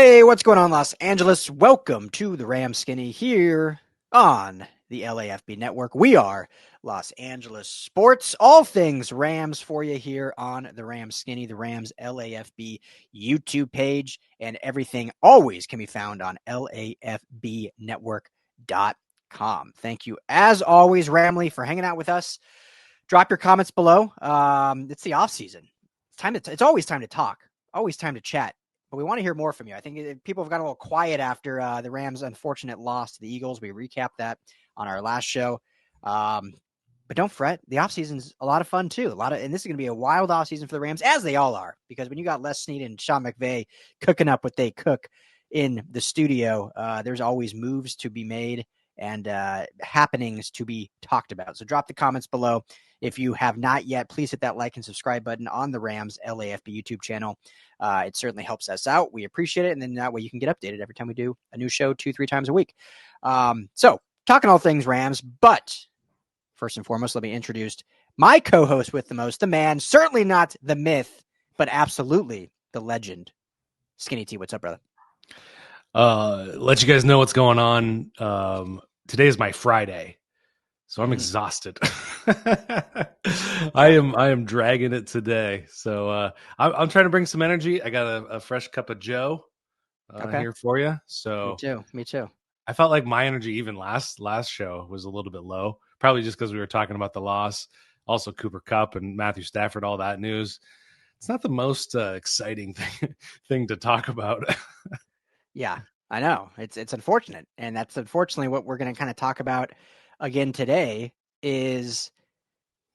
Hey, what's going on, Los Angeles? Welcome to the Ram Skinny here on the LAFB network. We are Los Angeles Sports, all things Rams for you here on the Ram Skinny, the Rams LAFB YouTube page, and everything always can be found on LAFBnetwork.com. Thank you, as always, Ramley, for hanging out with us. Drop your comments below. It's the off season. It's always time to talk, always time to chat. But we want to hear more from you. I think people have got a little quiet after the Rams' unfortunate loss to the Eagles. We recapped that on our last show. But don't fret. The offseason's a lot of fun, too. And this is going to be a wild offseason for the Rams, as they all are. Because when you got Les Snead and Sean McVay cooking up what they cook in the studio, there's always moves to be made and happenings to be talked about. So drop the comments below. If you have not yet, please hit that like and subscribe button on the Rams LAFB YouTube channel. It certainly helps us out. We appreciate it. And then that way you can get updated every time we do a new show 2-3 times a week. So talking all things Rams, but first and foremost, let me introduce my co-host with the most, the man, certainly not the myth, but absolutely the legend. Skinny T, what's up, brother? Let you guys know what's going on. Today is my Friday, so I'm exhausted. I am dragging it today. So I'm trying to bring some energy. I got a fresh cup of Joe here for you. So Me too. I felt like my energy even last show was a little bit low, probably just because we were talking about the loss, also Cooper Kupp and Matthew Stafford, all that news. It's not the most exciting thing to talk about. Yeah, I know. It's unfortunate. And that's unfortunately what we're going to kind of talk about again today is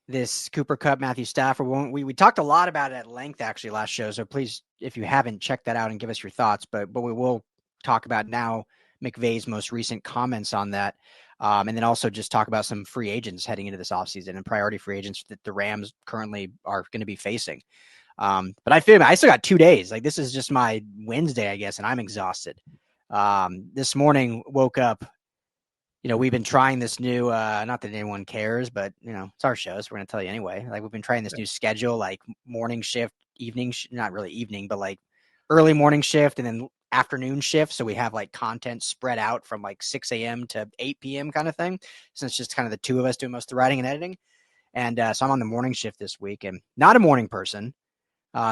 this Cooper Kupp, Matthew Stafford. We talked a lot about it at length actually last show. So please, if you haven't, check that out and give us your thoughts. But we will talk about now McVay's most recent comments on that. And then also just talk about some free agents heading into this offseason and priority free agents that the Rams currently are going to be facing. But I feel I still got 2 days. Like this is just my Wednesday, I guess, and I'm exhausted. This morning woke up, we've been trying this new, not that anyone cares, but it's our show, so we're going to tell you anyway. Like we've been trying this new schedule, like morning shift, evening, not really evening, but like early morning shift and then afternoon shift. So we have like content spread out from like 6 a.m. to 8 p.m. kind of thing. So it's just kind of the two of us doing most of the writing and editing. And so I'm on the morning shift this week and not a morning person.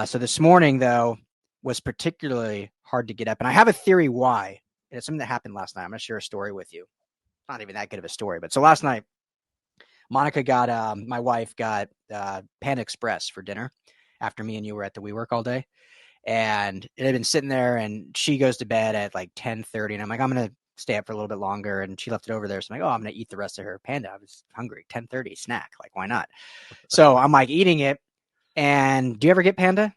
So this morning, though, was particularly hard to get up. And I have a theory why. And it's something that happened last night. I'm going to share a story with you. Not even that good of a story. But so last night, Monica my wife got Panda Express for dinner after me and you were at the WeWork all day. And it had been sitting there, and she goes to bed at like 10:30. And I'm like, I'm going to stay up for a little bit longer. And she left it over there. So I'm like, I'm going to eat the rest of her Panda. I was hungry. 10:30 snack. Like, why not? So I'm like eating it. And do you ever get Panda?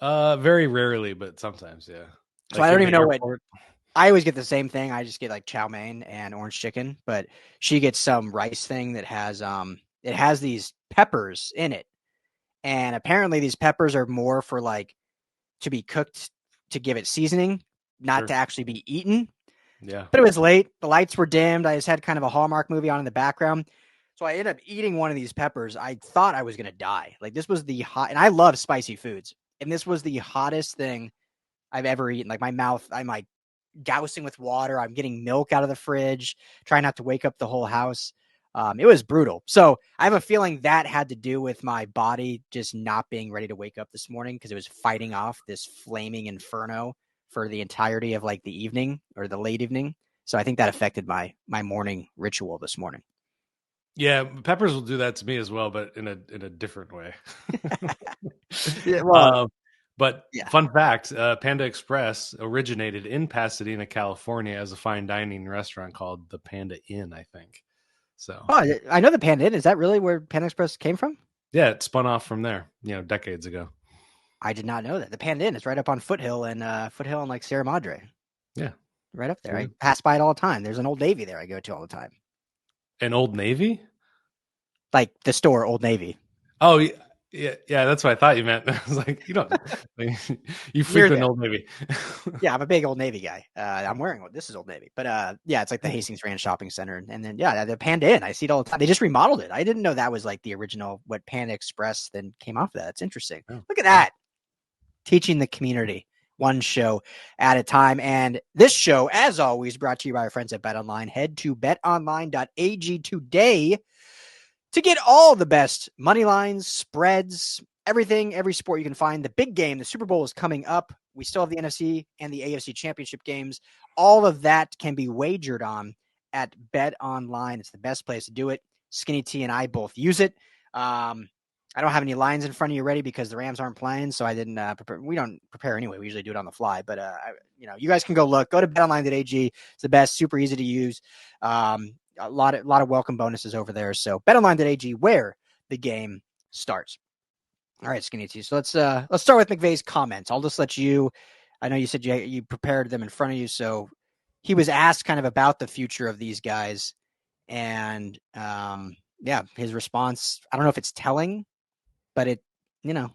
Very rarely, but sometimes, yeah. So I don't even know what. I always get the same thing. I just get like chow mein and orange chicken, but she gets some rice thing that has it has these peppers in it, and apparently these peppers are more for like to be cooked to give it seasoning, not to actually be eaten. Yeah. But it was late. The lights were dimmed. I just had kind of a Hallmark movie on in the background. So I ended up eating one of these peppers. I thought I was going to die. Like this was the hot, and I love spicy foods. And this was the hottest thing I've ever eaten. Like my mouth, I'm like dousing with water. I'm getting milk out of the fridge, trying not to wake up the whole house. It was brutal. So I have a feeling that had to do with my body just not being ready to wake up this morning because it was fighting off this flaming inferno for the entirety of like the evening or the late evening. So I think that affected my morning ritual this morning. Yeah, peppers will do that to me as well, but in a different way. Yeah, well, but fun fact, Panda Express originated in Pasadena, California as a fine dining restaurant called the Panda Inn, I think. So I know the Panda Inn. Is that really where Panda Express came from? Yeah, it spun off from there, decades ago. I did not know that. The Panda Inn is right up on Foothill and like Sierra Madre. Yeah. Right up there. I pass by it all the time. There's an Old Navy there I go to all the time. An Old Navy? Like the store, Old Navy. Oh, yeah, that's what I thought you meant. I was like, you frequent Old Navy. Yeah, I'm a big Old Navy guy. I'm wearing this is Old Navy, but it's like the Hastings Ranch Shopping Center, and then the Panda Inn. I see it all the time. They just remodeled it. I didn't know that was like the original. What Panda Express then came off of that. It's interesting. Look at that, teaching the community one show at a time. And this show, as always, brought to you by our friends at BetOnline. Head to betonline.ag today to get all the best money lines, spreads, everything, every sport you can find. The big game, the Super Bowl, is coming up. We still have the NFC and the AFC championship games. All of that can be wagered on at BetOnline. It's the best place to do it. Skinny T and I both use it. I don't have any lines in front of you ready because the Rams aren't playing, so I didn't prepare. We don't prepare anyway. We usually do it on the fly. But you guys can go look. Go to betonline.ag. It's the best, super easy to use. A lot of welcome bonuses over there. So betonline.ag, where the game starts. All right, Skinny T. So let's start with McVay's comments. I'll just let you. I know you said you prepared them in front of you, so he was asked kind of about the future of these guys, and his response. I don't know if it's telling, but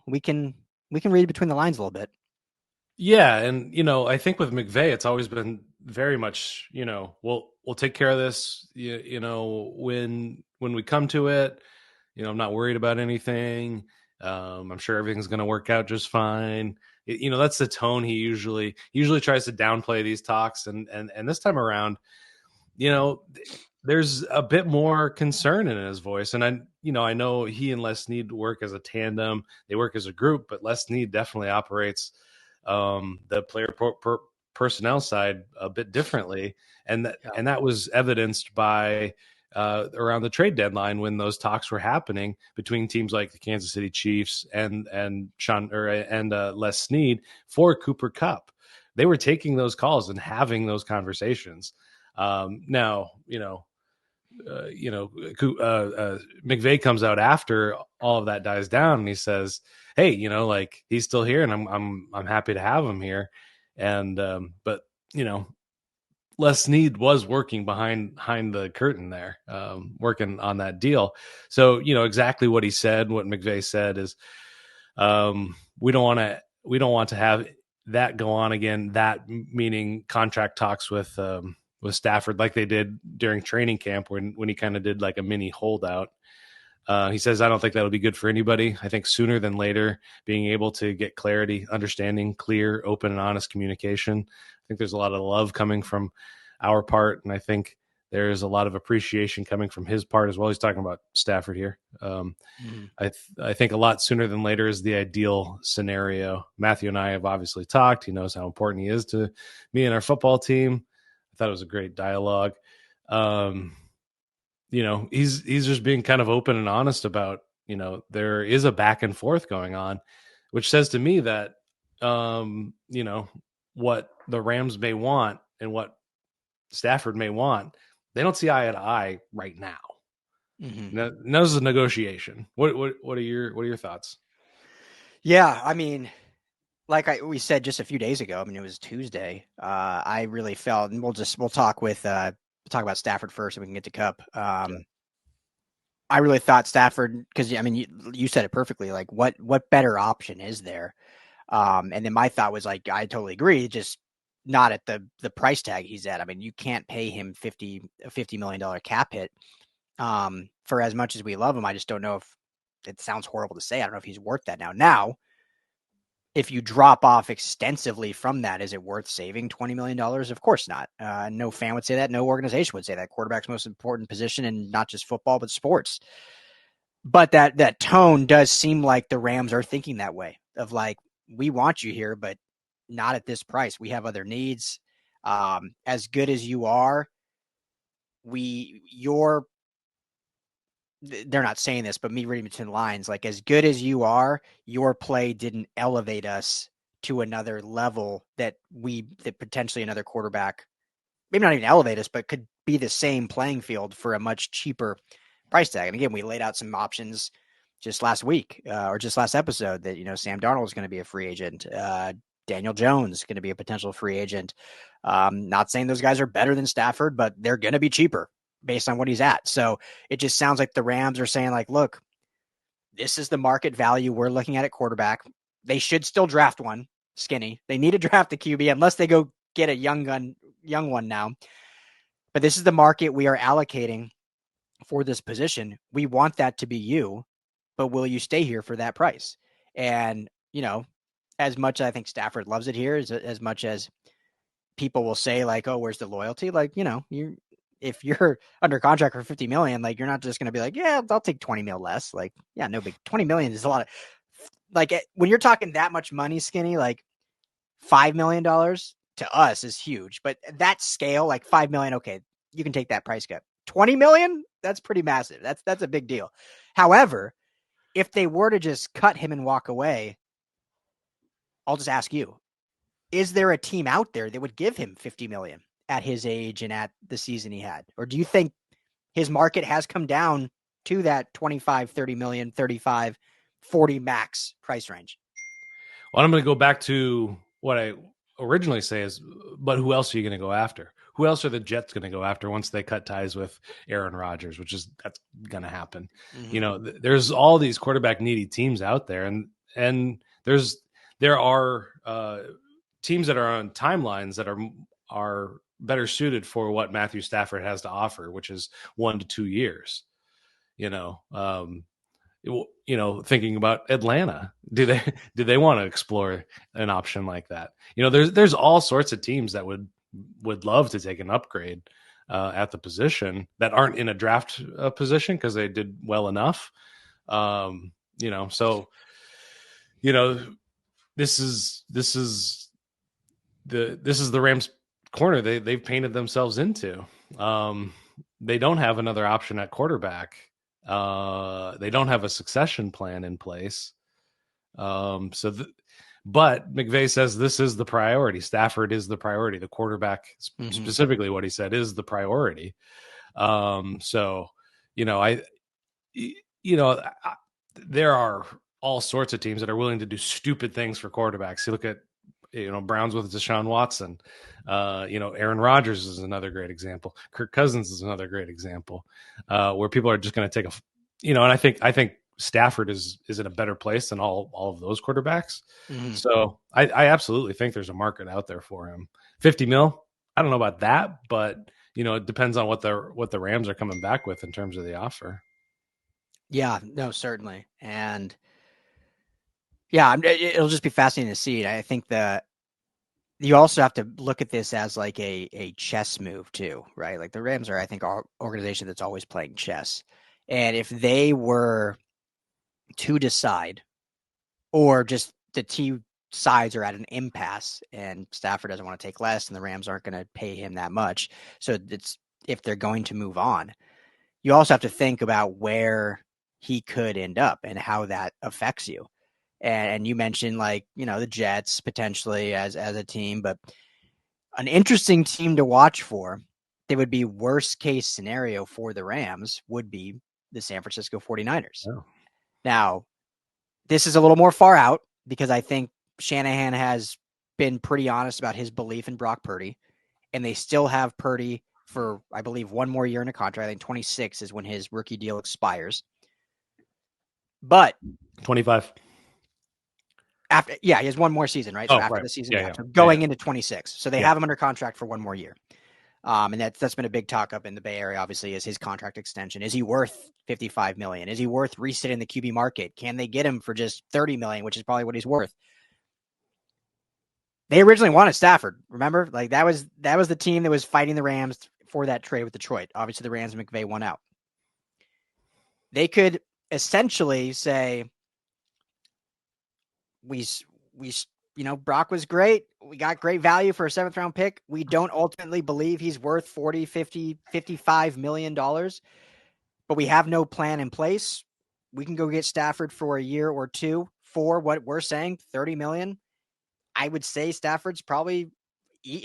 we can read between the lines a little bit. Yeah, and I think with McVay, it's always been very much, we'll take care of this, when we come to it. I'm not worried about anything. I'm sure everything's going to work out just fine. That's the tone he usually tries to downplay these talks, and this time around, there's a bit more concern in his voice. And I know he and Les Snead work as a tandem. They work as a group, but Les Snead definitely operates the player personnel side a bit differently. And that was evidenced by around the trade deadline when those talks were happening between teams like the Kansas City Chiefs and Les Snead for Cooper Kupp. They were taking those calls and having those conversations. Now, McVay comes out after all of that dies down and he says, "Hey, he's still here, and I'm happy to have him here." And but Les Snead was working behind the curtain there, working on that deal. So exactly what he said, what McVay said is, we don't want to have that go on again. That meaning contract talks with Stafford, like they did during training camp when he kind of did like a mini holdout. He says, "I don't think that'll be good for anybody. I think sooner than later, being able to get clarity, understanding, clear, open, and honest communication. I think there's a lot of love coming from our part, and I think there's a lot of appreciation coming from his part as well." He's talking about Stafford here. I think a lot sooner than later is the ideal scenario. Matthew and I have obviously talked. He knows how important he is to me and our football team. I thought it was a great dialogue. He's just being kind of open and honest about, there is a back and forth going on, which says to me that, what the Rams may want and what Stafford may want, they don't see eye to eye right now. Mm-hmm. Now, this is a negotiation. What are your thoughts? Yeah, I mean, like we said just a few days ago, I mean, it was Tuesday. I really felt, and we'll talk about Stafford first, and we can get to Kupp. I really thought Stafford, because I mean, you said it perfectly. Like, what better option is there? And then my thought was like, I totally agree, just not at the price tag he's at. I mean, you can't pay him a $50 million cap hit. For as much as we love him, I just don't know if it sounds horrible to say. I don't know if he's worth that now. Now, if you drop off extensively from that, is it worth saving $20 million? Of course not. No fan would say that. No organization would say that. Quarterback's most important position in not just football, but sports. But that tone does seem like the Rams are thinking that way, of like, we want you here, but not at this price. We have other needs. As good as you are, they're not saying this, but me reading between the lines, like, as good as you are, your play didn't elevate us to another level that potentially another quarterback, maybe not even elevate us, but could be the same playing field for a much cheaper price tag. And again, we laid out some options just last week or just last episode that, Sam Darnold is going to be a free agent. Daniel Jones is going to be a potential free agent. Not saying those guys are better than Stafford, but they're going to be cheaper based on what he's at. So it just sounds like the Rams are saying, like, look, this is the market value we're looking at quarterback. They should still draft one, Skinny. They need to draft the QB unless they go get a young one now. But this is the market we are allocating for this position. We want that to be you, but will you stay here for that price? And, as much as I think Stafford loves it here, as much as people will say like, oh, where's the loyalty? Like, if you're under contract for 50 million, like you're not just going to be like, yeah, I'll take 20 mil less. Like, yeah, no big 20 million is a lot of like when you're talking that much money, Skinny, like $5 million to us is huge, but that scale, like 5 million, okay, you can take that price cut. 20 million, that's pretty massive. That's a big deal. However, if they were to just cut him and walk away, I'll just ask you, is there a team out there that would give him 50 million at his age and at the season he had? Or do you think his market has come down to that 25, 30 million, 35, 40 max price range? Well, I'm going to go back to what I originally say is, but who else are you going to go after? Who else are the Jets going to go after once they cut ties with Aaron Rodgers, that's going to happen. Mm-hmm. There's all these quarterback needy teams out there, and there are teams that are on timelines that are better suited for what Matthew Stafford has to offer, which is 1 to 2 years. Thinking about Atlanta, do they want to explore an option like that? There's all sorts of teams that would love to take an upgrade at the position that aren't in a draft position because they did well enough. So this is the Rams corner they've painted themselves into. They don't have another option at quarterback. They don't have a succession plan in place. But McVay says this is the priority. Stafford is the priority. The quarterback, specifically what he said, is the priority. There are all sorts of teams that are willing to do stupid things for quarterbacks. You look at, Browns with Deshaun Watson. Aaron Rodgers is another great example. Kirk Cousins is another great example, where people are just going to take and I think Stafford is in a better place than all of those quarterbacks. Mm-hmm. So I absolutely think there's a market out there for him. 50 mil, I don't know about that, but it depends on what the Rams are coming back with in terms of the offer. Yeah, no, certainly. And yeah, it'll just be fascinating to see. I think that you also have to look at this as like a chess move too, right? Like the Rams are, I think, our organization that's always playing chess. And if they were to decide, or just the two sides are at an impasse and Stafford doesn't want to take less and the Rams aren't going to pay him that much. So if they're going to move on, you also have to think about where he could end up and how that affects you. And you mentioned the Jets potentially as a team, but an interesting team to watch for that would be worst case scenario for the Rams would be the San Francisco 49ers. Oh. Now, this is a little more far out because I think Shanahan has been pretty honest about his belief in Brock Purdy, and they still have Purdy for, I believe, one more year in a contract. I think 26 is when his rookie deal expires. But 25. He has one more season, right? So after the season, so going into 26. So they have him under contract for one more year. And that's been a big talk up in the Bay Area, obviously, is his contract extension. Is he worth $55 million? Is he worth resetting the QB market? Can they get him for just $30 million, which is probably what he's worth? They originally wanted Stafford, remember? Like that was the team that was fighting the Rams for that trade with Detroit. Obviously, the Rams and McVay won out. They could essentially say, Brock was great. We got great value for a 7th round pick. We don't ultimately believe he's worth 40, 50, $55 million, but we have no plan in place. We can go get Stafford for a year or two for what we're saying, $30 million. I would say Stafford's probably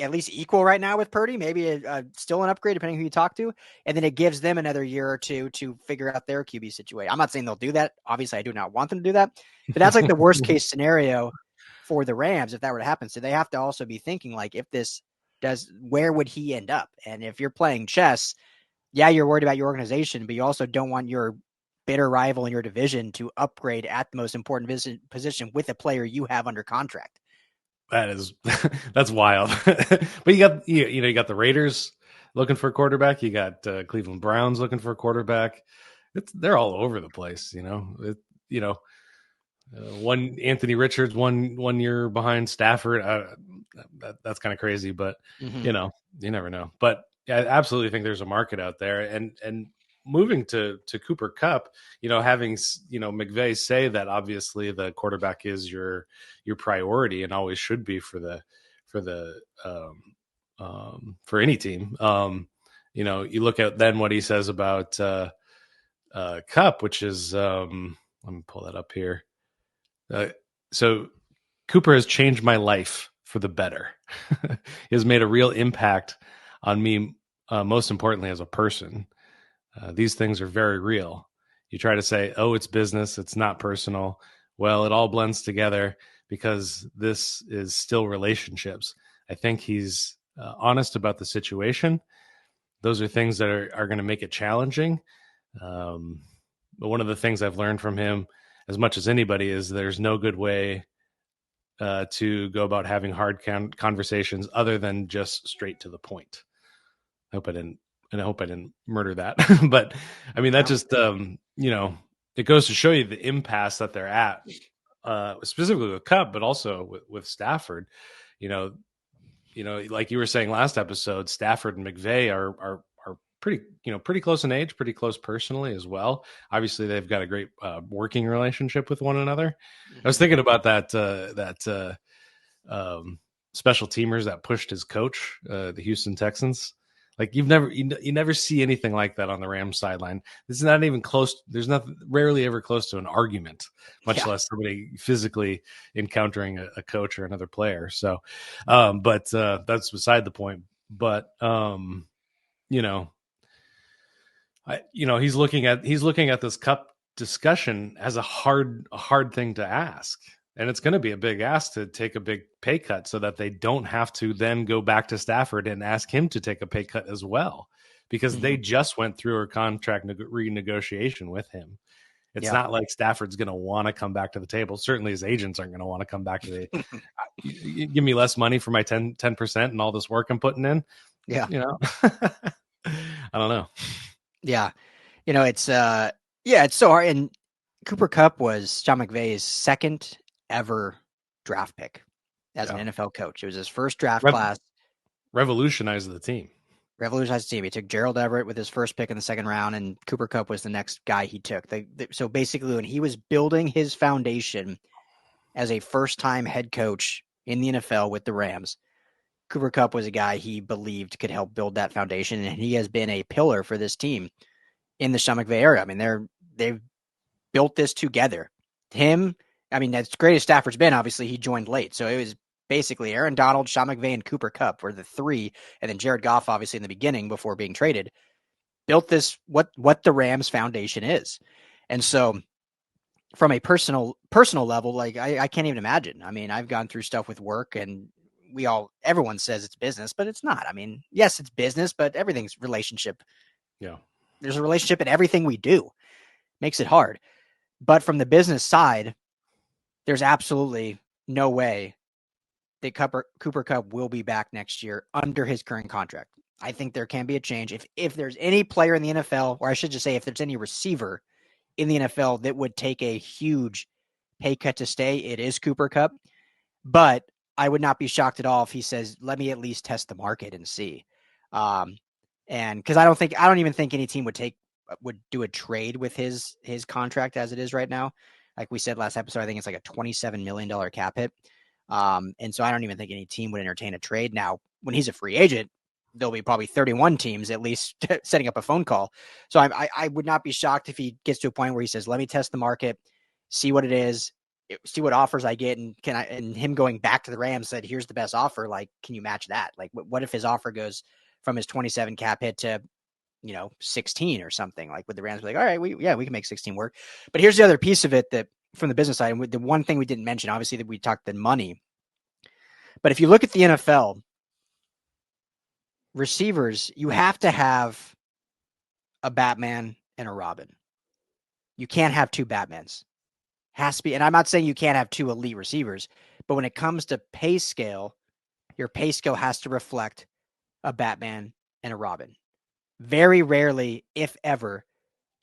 at least equal right now with Purdy, maybe still an upgrade depending who you talk to. And then it gives them another year or two to figure out their QB situation. I'm not saying they'll do that. Obviously, I do not want them to do that, but that's like the worst case scenario for the Rams if that were to happen. So they have to also be thinking if this does, where would he end up? And if you're playing chess, you're worried about your organization, but you also don't want your bitter rival in your division to upgrade at the most important position with a player you have under contract. That's wild. But you got the Raiders looking for a quarterback. You got Cleveland Browns looking for a quarterback. They're all over the place. One Anthony Richards, one year behind Stafford. That's kind of crazy, but Mm-hmm. you know, you never know. But yeah, I absolutely think there's a market out there, and moving to Cooper Cup, having McVay say that obviously the quarterback is your priority and always should be for the for any team. You look at then what he says about Cup, which is let me pull that up here. Uh, so Cooper has changed my life for the better. He has made a real impact on me, most importantly, as a person. These things are very real. You try to say, oh, it's business, it's not personal. Well, it all blends together because this is still relationships. I think he's honest about the situation. Those are things that are going to make it challenging. But one of the things I've learned from him, as much as anybody, is there's no good way to go about having hard conversations other than just straight to the point. I hope I didn't murder that. But I mean, that No. just it goes to show you the impasse that they're at, specifically with Cup, but also with Stafford. You know, like you were saying last episode, Stafford and McVay are pretty close in age, pretty close personally as well. Obviously, they've got a great working relationship with one another. I was Mm-hmm. thinking about special teamers that pushed his coach, the Houston Texans. Like you never see anything like that on the Rams sideline. This is not even close. There's nothing, rarely ever close to an argument, much Yeah. less somebody physically encountering a coach or another player. So, but that's beside the point. But you know, he's looking at this Cup discussion as a hard thing to ask, and it's going to be a big ask to take a big pay cut so that they don't have to then go back to Stafford and ask him to take a pay cut as well, because Mm-hmm. they just went through a contract renegotiation with him. It's Yeah. not like Stafford's going to want to come back to the table. Certainly his agents aren't going to want to come back to the give me less money for my 10% and all this work I'm putting in. Yeah. I don't know. Yeah. It's yeah, it's so hard. And Cooper Cup was John McVay's second ever draft pick as an Yeah. NFL coach. It was his first draft class. Revolutionized the team. Revolutionized the team. He took Gerald Everett with his first pick in the second round, and Cooper Cup was the next guy he took. So basically, when he was building his foundation as a first-time head coach in the NFL with the Rams, Cooper Cup was a guy he believed could help build that foundation, and he has been a pillar for this team in the Sean McVay era. I mean, they've built this together. Him, I mean, as great as Stafford's been, obviously he joined late, so it was basically Aaron Donald, Sean McVay, and Cooper Cup were the three, and then Jared Goff, obviously in the beginning before being traded, built this what the Rams foundation is, and so from a personal level, like I can't even imagine. I mean, I've gone through stuff with work, and everyone says it's business, but it's not. I mean, yes, it's business, but everything's relationship. Yeah. There's a relationship in everything we do. Makes it hard. But from the business side, there's absolutely no way that Cooper Cup will be back next year under his current contract. I think there can be a change. If there's any player in the NFL, or I should just say if there's any receiver in the NFL that would take a huge pay cut to stay, it is Cooper Cup. But I would not be shocked at all if he says, let me at least test the market and see. And because I don't even think any team would do a trade with his contract as it is right now. Like we said last episode, I think it's like a $27 million cap hit. And so I don't even think any team would entertain a trade. Now, when he's a free agent, there'll be probably 31 teams at least setting up a phone call. So I would not be shocked if he gets to a point where he says, let me test the market, see what it is, see what offers I get. And him going back to the Rams said, here's the best offer. Like, can you match that? Like, what if his offer goes from his 27 cap hit to, 16 or something? Like, would the Rams be like, all right, we can make 16 work. But here's the other piece of it that from the business side, and the one thing we didn't mention, obviously, that we talked the money. But if you look at the NFL, receivers, you have to have a Batman and a Robin. You can't have two Batmans. Has to be, and I'm not saying you can't have two elite receivers, but when it comes to pay scale, your pay scale has to reflect a Batman and a Robin. Very rarely, if ever,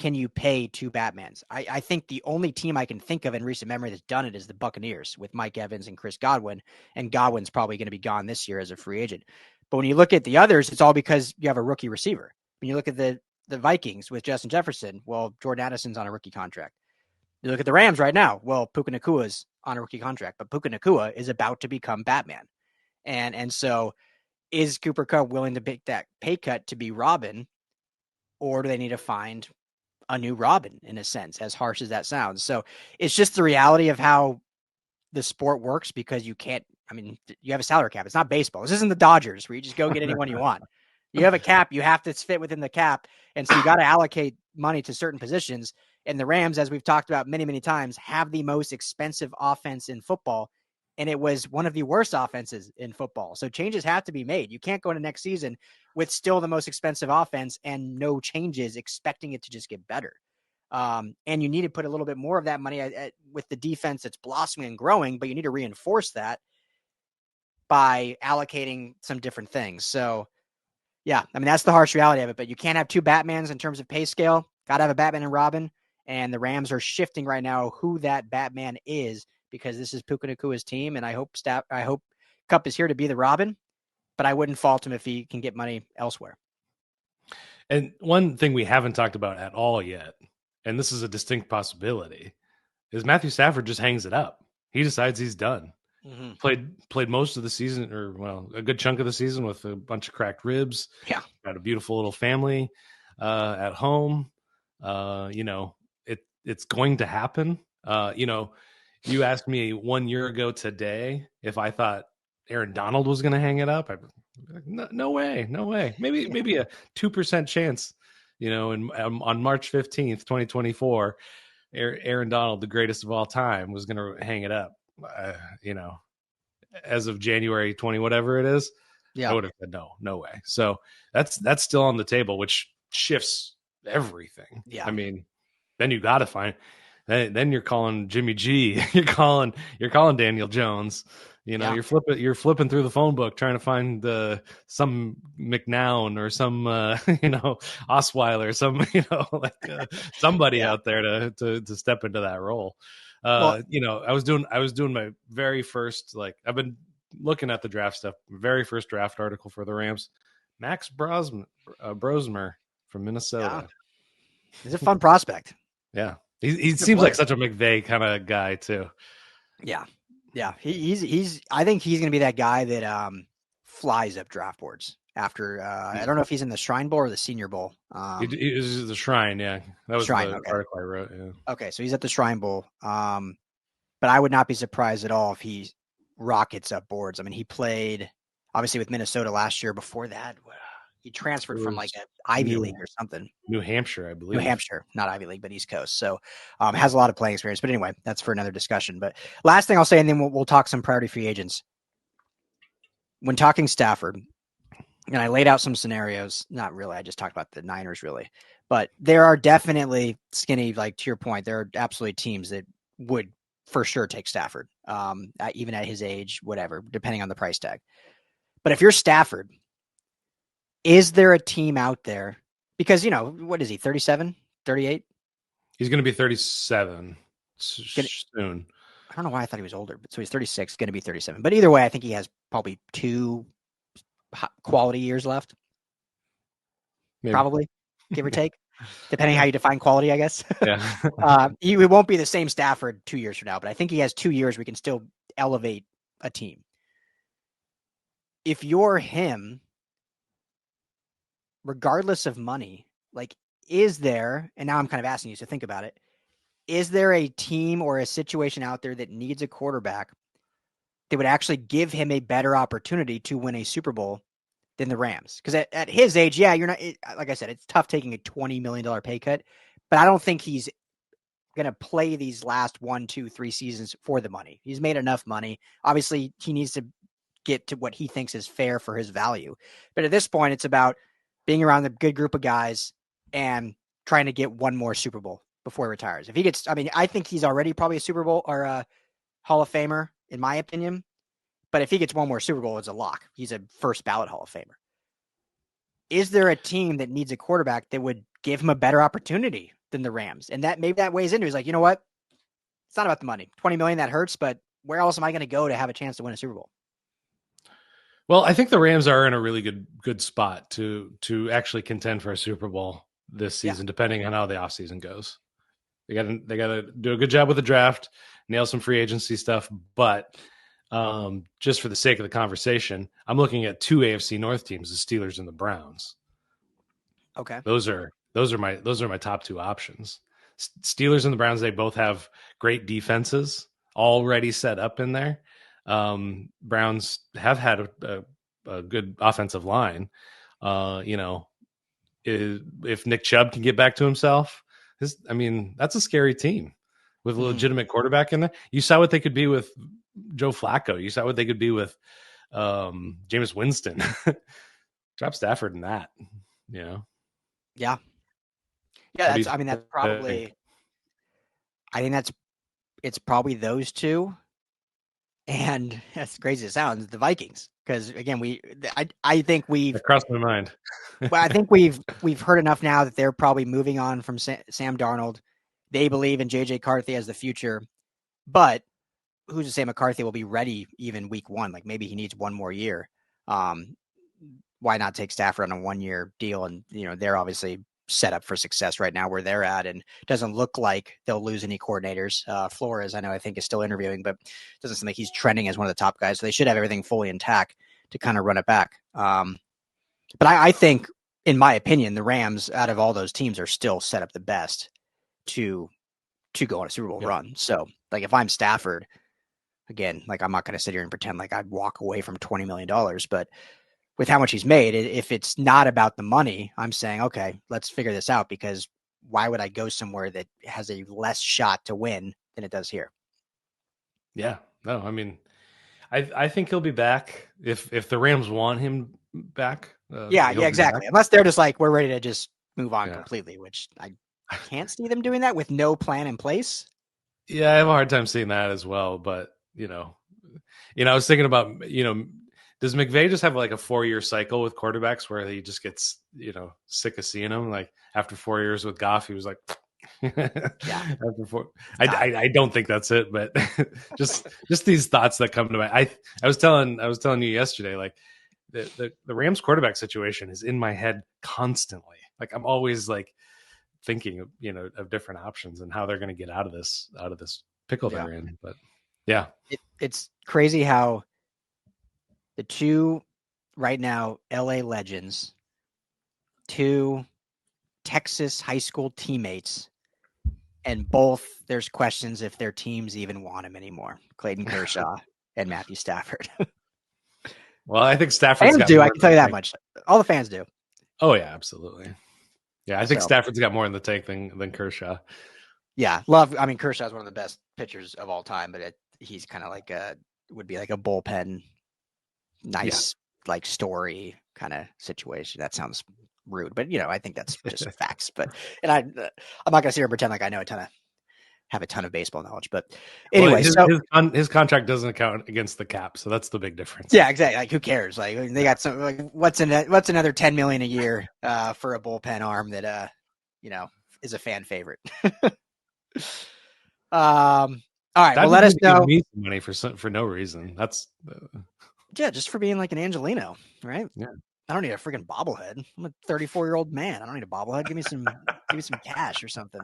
can you pay two Batmans? I think the only team I can think of in recent memory that's done it is the Buccaneers with Mike Evans and Chris Godwin, and Godwin's probably going to be gone this year as a free agent. But when you look at the others, it's all because you have a rookie receiver. When you look at the Vikings with Justin Jefferson, well, Jordan Addison's on a rookie contract. You look at the Rams right now, well, Puka Nakua's on a rookie contract, but Puka Nakua is about to become Batman. And so is Cooper Kupp willing to take that pay cut to be Robin, or do they need to find a new Robin, in a sense, as harsh as that sounds? So it's just the reality of how the sport works, because you can't, I mean, you have a salary cap. It's not baseball. This isn't the Dodgers where you just go get anyone you want. You have a cap. You have to fit within the cap. And so you got to allocate money to certain positions. And the Rams, as we've talked about many, many times, have the most expensive offense in football. And it was one of the worst offenses in football. So changes have to be made. You can't go into next season with still the most expensive offense and no changes, expecting it to just get better. And you need to put a little bit more of that money with the defense that's blossoming and growing, but you need to reinforce that by allocating some different things. So, yeah, I mean, that's the harsh reality of it, but you can't have two Batmans in terms of pay scale. Got to have a Batman and Robin, and the Rams are shifting right now who that Batman is, because this is Puka Nakua's team, and I hope Kupp is here to be the Robin, but I wouldn't fault him if he can get money elsewhere. And one thing we haven't talked about at all yet, and this is a distinct possibility, is Matthew Stafford just hangs it up. He decides he's done. Mm-hmm. Played most of the season, or well, a good chunk of the season with a bunch of cracked ribs. Yeah, got a beautiful little family at home. It's going to happen. You asked me 1 year ago today if I thought Aaron Donald was going to hang it up. No way. Maybe a 2% chance. On March 15th, 2024, Aaron Donald, the greatest of all time, was going to hang it up. As of January 20, whatever it is, I would have said no way. So that's still on the table, which shifts everything. Yeah. I mean, then you got to find. Then you're calling Jimmy G. You're calling Daniel Jones. You're flipping through the phone book trying to find some McNown or some Osweiler, somebody out there to step into that role. I was doing my very first, I've been looking at the draft stuff. Very first draft article for the Rams. Max Brosmer from Minnesota. Yeah. He's a fun prospect. Yeah. He seems like such a McVay kind of guy too. Yeah. He's I think he's going to be that guy that flies up draft boards after. I don't know if he's in the Shrine Bowl or the Senior Bowl. He was the Shrine. Yeah, that was Shrine, the article I wrote. Yeah. Okay, so he's at the Shrine Bowl. But I would not be surprised at all if he rockets up boards. I mean, he played obviously with Minnesota last year. Before that, he transferred from an Ivy League or something. New Hampshire, I believe. New Hampshire, not Ivy League, but East Coast. So has a lot of playing experience. But anyway, that's for another discussion. But last thing I'll say, and then we'll talk some priority free agents. When talking Stafford, and I laid out some scenarios, not really, I just talked about the Niners really. But there are definitely skinny, to your point, there are absolutely teams that would for sure take Stafford, even at his age, whatever, depending on the price tag. But if you're Stafford, is there a team out there? Because, what is he, 37, 38? He's going to be 37 soon. I don't know why I thought he was older, but so he's 36, going to be 37. But either way, I think he has probably 2 quality years left. Maybe. Probably, give or take, depending how you define quality, I guess. Yeah. He won't be the same Stafford 2 years from now, but I think he has 2 years we can still elevate a team. If you're him, regardless of money, is there, and now I'm kind of asking you to think about it, is there a team or a situation out there that needs a quarterback that would actually give him a better opportunity to win a Super Bowl than the Rams? Because at his age, you're not, like I said, it's tough taking a $20 million pay cut, but I don't think he's going to play these last 1, 2, 3 seasons for the money. He's made enough money. Obviously, he needs to get to what he thinks is fair for his value. But at this point, it's about being around a good group of guys and trying to get one more Super Bowl before he retires. If he gets, I think he's already probably a Super Bowl or a Hall of Famer, in my opinion. But if he gets one more Super Bowl, it's a lock. He's a first ballot Hall of Famer. Is there a team that needs a quarterback that would give him a better opportunity than the Rams. And that maybe that weighs into it. He's like, you know what? It's not about the money. 20 million, that hurts, but where else am I going to go to have a chance to win a Super Bowl? Well, I think the Rams are in a really good spot to actually contend for a Super Bowl this season, depending on how the offseason goes. They got to do a good job with the draft, nail some free agency stuff, but just for the sake of the conversation, I'm looking at two AFC North teams, the Steelers and the Browns. Okay. Those are my top two options. Steelers and the Browns, they both have great defenses already set up in there. Browns have had a good offensive line. If Nick Chubb can get back to himself, that's a scary team with a legitimate quarterback in there. You saw what they could be with Joe Flacco. You saw what they could be with Jameis Winston. Drop Stafford in that, Yeah. Yeah, that's probably, I think it's probably those two. And as crazy as it sounds, the Vikings. Because again, I think we've that crossed my mind. Well, I think we've heard enough now that they're probably moving on from Sam Darnold. They believe in JJ McCarthy as the future, but who's to say McCarthy will be ready even week one? Like maybe he needs one more year. Why not take Stafford on a 1-year deal? And they're obviously set up for success right now where they're at, and it doesn't look like they'll lose any coordinators. Flores, I think is still interviewing, but it doesn't seem like he's trending as one of the top guys. So they should have everything fully intact to kind of run it back. But I think, in my opinion, the Rams out of all those teams are still set up the best to go on a Super Bowl run. So like if I'm Stafford, again, like I'm not going to sit here and pretend like I'd walk away from $20 million, but with how much he's made, if it's not about the money, I'm saying, okay, let's figure this out, because why would I go somewhere that has a less shot to win than it does here? Yeah, no, I think he'll be back if the Rams want him back. Yeah, exactly. Unless they're just like, we're ready to just move on completely, which I can't see them doing that with no plan in place. Yeah, I have a hard time seeing that as well. But I was thinking about does McVay just have like a 4-year cycle with quarterbacks where he just gets sick of seeing them? Like after 4 years with Goff, he was like, yeah. I don't think that's it, but just these thoughts that come to mind. I was telling you yesterday, like the Rams quarterback situation is in my head constantly. Like I'm always like thinking of different options and how they're going to get out of this pickle they're in. But yeah, it's crazy how the two right now LA legends, two Texas high school teammates, and both there's questions if their teams even want him anymore. Clayton Kershaw and Matthew Stafford. Well, I think Stafford's fans do. I can tell you that much. All the fans do. Oh yeah, absolutely. Yeah, I think Stafford's got more in the tank than Kershaw. Yeah, Kershaw's one of the best pitchers of all time, but he's kind of like would be like a bullpen, nice like story kind of situation. That sounds rude, but I think that's just facts. But I'm not gonna sit here and pretend like I know have a ton of baseball knowledge. But anyway, his contract doesn't count against the cap, so that's the big difference. Yeah, exactly. Like who cares? Like they got some. Like what's another $10 million a year for a bullpen arm that is a fan favorite. All right. Well, let us know. Me some money for no reason. That's just for being like an Angelino, right? Yeah. I don't need a freaking bobblehead. I'm a 34-year-old man. I don't need a bobblehead. Give me some cash or something.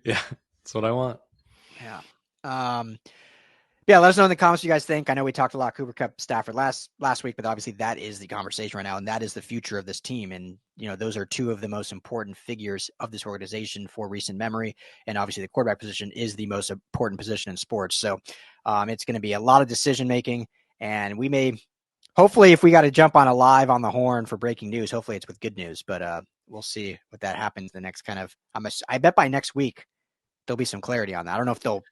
Yeah, that's what I want. Yeah. Let us know in the comments what you guys think. I know we talked a lot Cooper Kupp, Stafford last week, but obviously that is the conversation right now, and that is the future of this team. And those are two of the most important figures of this organization for recent memory. And obviously the quarterback position is the most important position in sports. So it's going to be a lot of decision making, and we may, hopefully, if we got to jump on a live on the horn for breaking news, hopefully it's with good news. But we'll see what that happens the next kind of. I bet by next week there'll be some clarity on that. I don't know if they'll.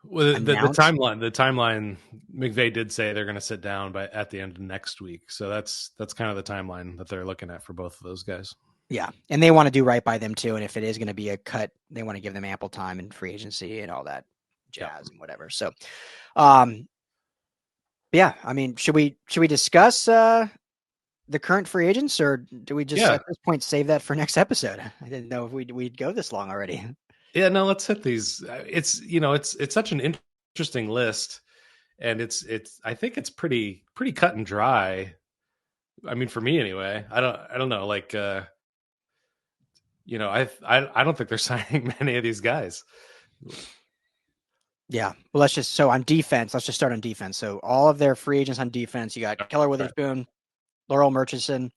Well, the timeline. McVay did say they're going to sit down at the end of next week, so that's kind of the timeline that they're looking at for both of those guys. Yeah, and they want to do right by them too. And if it is going to be a cut, they want to give them ample time in free agency and all that jazz and whatever. So, should we discuss the current free agents, or do we just Yeah. at this point save that for next episode? I didn't know if we'd go this long already. Yeah, no, let's hit these. It's it's such an interesting list, and it's I think it's pretty cut and dry. I mean, for me anyway. I don't know. Like I don't think they're signing many of these guys. Yeah. Well, so on defense, let's just start on defense. So all of their free agents on defense, you got Keller Right. Witherspoon, Laurel Murchison,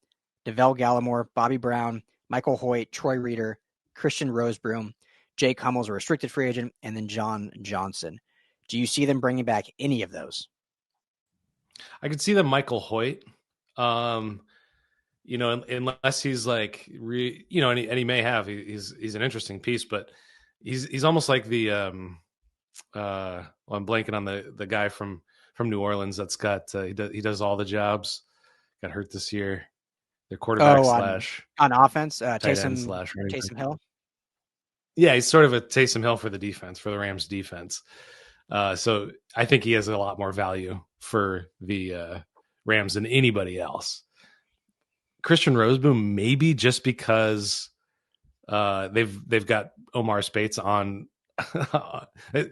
DeVell Gallimore, Bobby Brown, Michael Hoyt, Troy Reeder, Christian Rosebroom, Jake Hummels, a restricted free agent, and then John Johnson. Do you see them bringing back any of those? I could see them Michael Hoyt. Um, unless he's like, and he may have. He's an interesting piece, but he's almost like the well, I'm blanking on the guy from New Orleans that's got he does all the jobs. Got hurt this year. Their quarterback Oh, slash on offense, tight end slash running back. Taysom Hill. Yeah, he's sort of a Taysom Hill for the defense, for the Rams defense. So I think he has a lot more value for the Rams than anybody else. Christian Roseboom, maybe just because they've got Omar Spates on.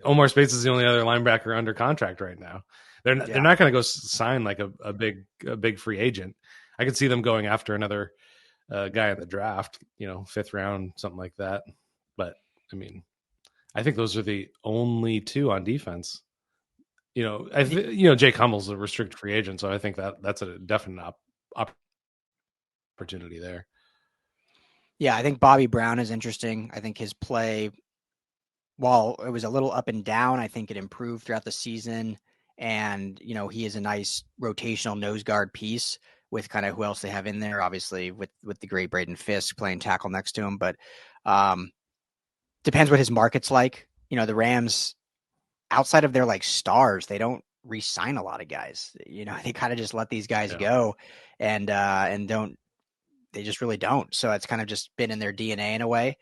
Omar Spates is the only other linebacker under contract right now. They're not going to go sign like a big free agent. I could see them going after another guy in the draft, 5th round, something like that. But I mean, I think those are the only two on defense. Jake Hummel's a restricted free agent, so I think that's a definite opportunity there. Yeah, I think Bobby Brown is interesting. I think his play, while it was a little up and down, I think it improved throughout the season. And, he is a nice rotational nose guard piece with kind of who else they have in there, obviously with the great Braden Fisk playing tackle next to him. But depends what his market's like. The Rams, outside of their like stars, they don't re-sign a lot of guys. They kind of just let these guys go and they just really don't. So it's kind of just been in their DNA in a way.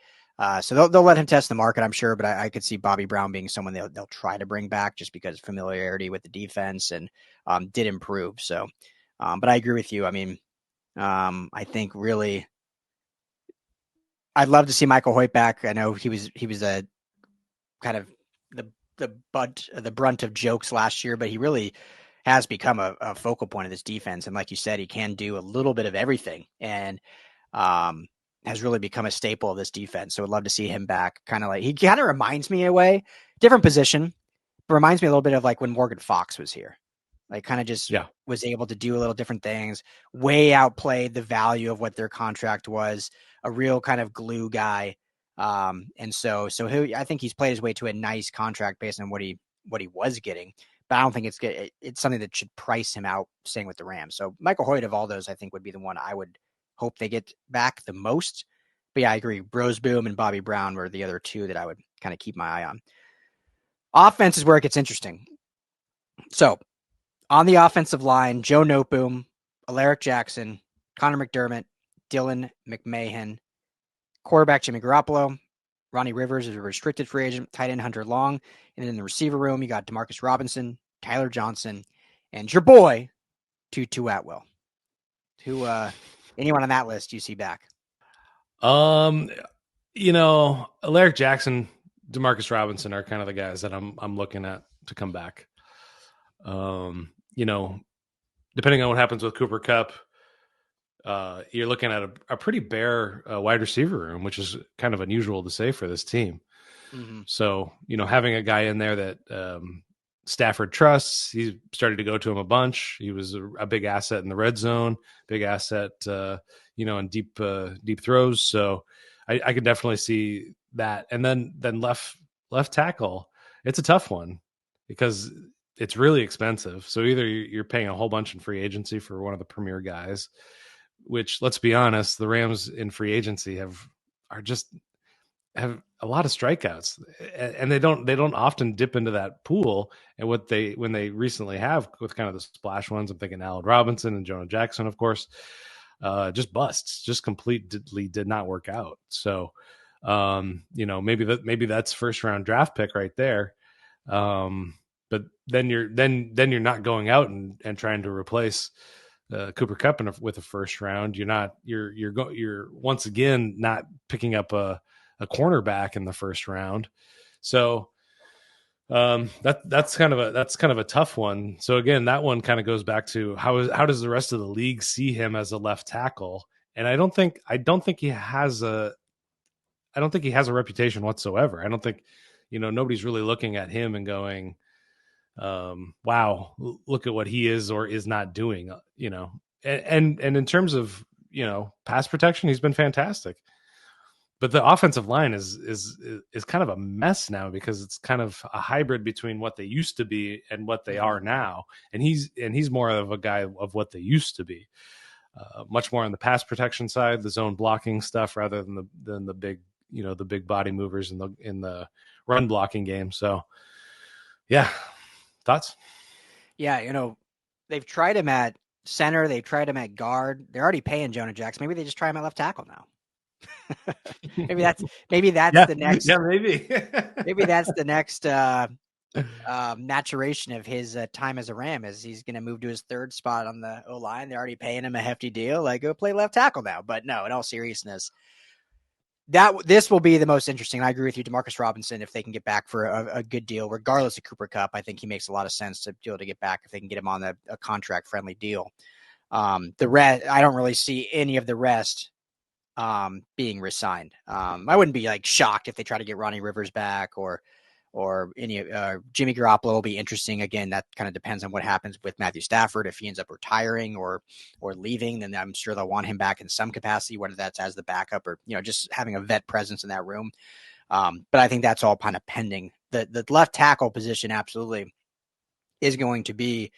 So they'll let him test the market, I'm sure, but I could see Bobby Brown being someone they'll try to bring back just because familiarity with the defense and did improve. So, but I agree with you. I mean, I think really, I'd love to see Michael Hoyt back. I know he was a kind of the brunt of jokes last year, but he really has become a focal point of this defense. And like you said, he can do a little bit of everything and has really become a staple of this defense. So I'd love to see him back. He kind of reminds me in a way, different position, but reminds me a little bit of like when Morgan Fox was here. Like kind of just was able to do a little different things, way outplayed the value of what their contract was, a real kind of glue guy. And so I think he's played his way to a nice contract based on what he was getting, but I don't think it's something that should price him out staying with the Rams. So Michael Hoyt of all those, I think would be the one I would hope they get back the most. But yeah, I agree. Roseboom and Bobby Brown were the other two that I would kind of keep my eye on. Offense is where it gets interesting. So on the offensive line, Joe Noteboom, Alaric Jackson, Connor McDermott, Dylan McMahon, quarterback Jimmy Garoppolo, Ronnie Rivers is a restricted free agent, tight end Hunter Long, and then in the receiver room, you got Demarcus Robinson, Tyler Johnson, and your boy, Tutu Atwell. Who, anyone on that list you see back? Alaric Jackson, Demarcus Robinson are kind of the guys that I'm looking at to come back. Depending on what happens with Cooper Kupp, you're looking at a pretty bare wide receiver room, which is kind of unusual to say for this team. Mm-hmm. So, having a guy in there that Stafford trusts, he started to go to him a bunch. He was a big asset in the red zone, big asset, in deep throws. So I can definitely see that. And then left tackle, it's a tough one because it's really expensive. So either you're paying a whole bunch in free agency for one of the premier guys, which, let's be honest, the Rams in free agency have a lot of strikeouts, and they don't often dip into that pool. And when they recently have with kind of the splash ones, I'm thinking Allen Robinson and Jonah Jackson, of course, just busts, just completely did not work out. So, maybe that's first round draft pick right there. But then you're not going out and trying to replace Cooper Kupp with a first round. You're once again not picking up a cornerback in the first round. So that's kind of a tough one. So again, that one kind of goes back to how does the rest of the league see him as a left tackle? And I don't think he has a reputation whatsoever. I don't think, nobody's really looking at him and going, wow, look at what he is or is not doing, and in terms of, pass protection, he's been fantastic. But the offensive line is kind of a mess now because it's kind of a hybrid between what they used to be and what they are now. And he's more of a guy of what they used to be, much more on the pass protection side, the zone blocking stuff, rather than the big, the big body movers in the run blocking game. So, yeah, thoughts? Yeah, they've tried him at center, they've tried him at guard. They're already paying Jonah Jackson. Maybe they just try him at left tackle now. maybe that's Yeah, the next. yeah, maybe. Maybe that's the next maturation of his time as a Ram. Is he's going to move to his third spot on the O line? They're already paying him a hefty deal. Like, go play left tackle now. But no, in all seriousness, this will be the most interesting. I agree with you, Demarcus Robinson. If they can get back for a good deal, regardless of Cooper Kupp, I think he makes a lot of sense to be able to get back if they can get him on a contract friendly deal. The rest, I don't really see any of the rest being resigned. I wouldn't be like shocked if they try to get Ronnie Rivers back or any Jimmy Garoppolo will be interesting. Again, that kind of depends on what happens with Matthew Stafford. If he ends up retiring or leaving, then I'm sure they'll want him back in some capacity, whether that's as the backup or, just having a vet presence in that room. But I think that's all kind of pending. The left tackle position absolutely is going to be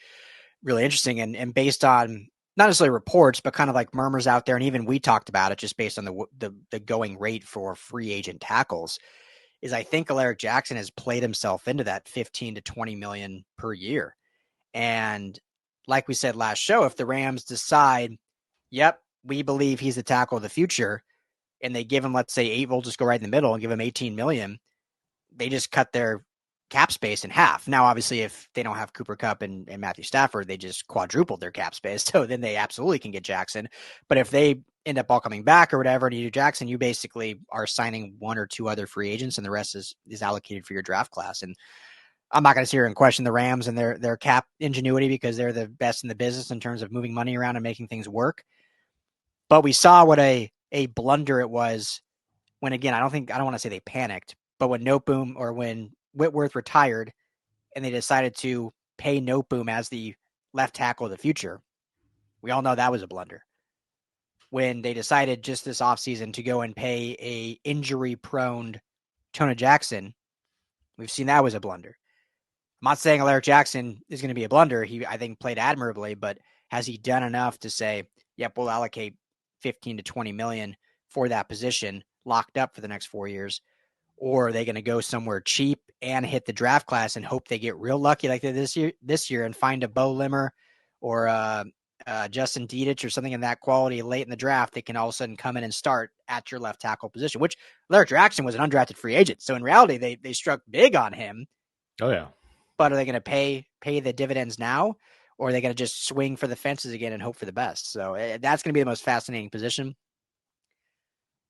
really interesting. And based on not necessarily reports, but kind of like murmurs out there, and even we talked about it just based on the going rate for free agent tackles, is I think Alaric Jackson has played himself into that 15 to 20 million per year. And like we said last show, if the Rams decide, yep, we believe he's the tackle of the future, and they give him, let's say, eight, we'll just go right in the middle and give him 18 million, they just cut their cap space in half. Now, obviously, if they don't have Cooper Kupp and Matthew Stafford, they just quadrupled their cap space. So then they absolutely can get Jackson. But if they end up all coming back or whatever, and you do Jackson, you basically are signing one or two other free agents, and the rest is allocated for your draft class. And I'm not going to sit here and question the Rams and their cap ingenuity because they're the best in the business in terms of moving money around and making things work. But we saw what a blunder it was when, again, I don't want to say they panicked, but when Noteboom or when Whitworth retired and they decided to pay Noteboom as the left tackle of the future, we all know that was a blunder. When they decided just this offseason to go and pay a injury-prone Jonah Jackson, we've seen that was a blunder. I'm not saying Alaric Jackson is going to be a blunder. He, I think, played admirably, but has he done enough to say, yep, we'll allocate 15 to 20 million for that position locked up for the next 4 years? Or are they going to go somewhere cheap and hit the draft class and hope they get real lucky like they did this year and find a Bo Limmer or Justin Dietich or something in that quality late in the draft that can all of a sudden come in and start at your left tackle position, which Alaric Jackson was an undrafted free agent. So in reality, they struck big on him. Oh, yeah. But are they going to pay the dividends now, or are they going to just swing for the fences again and hope for the best? So that's going to be the most fascinating position.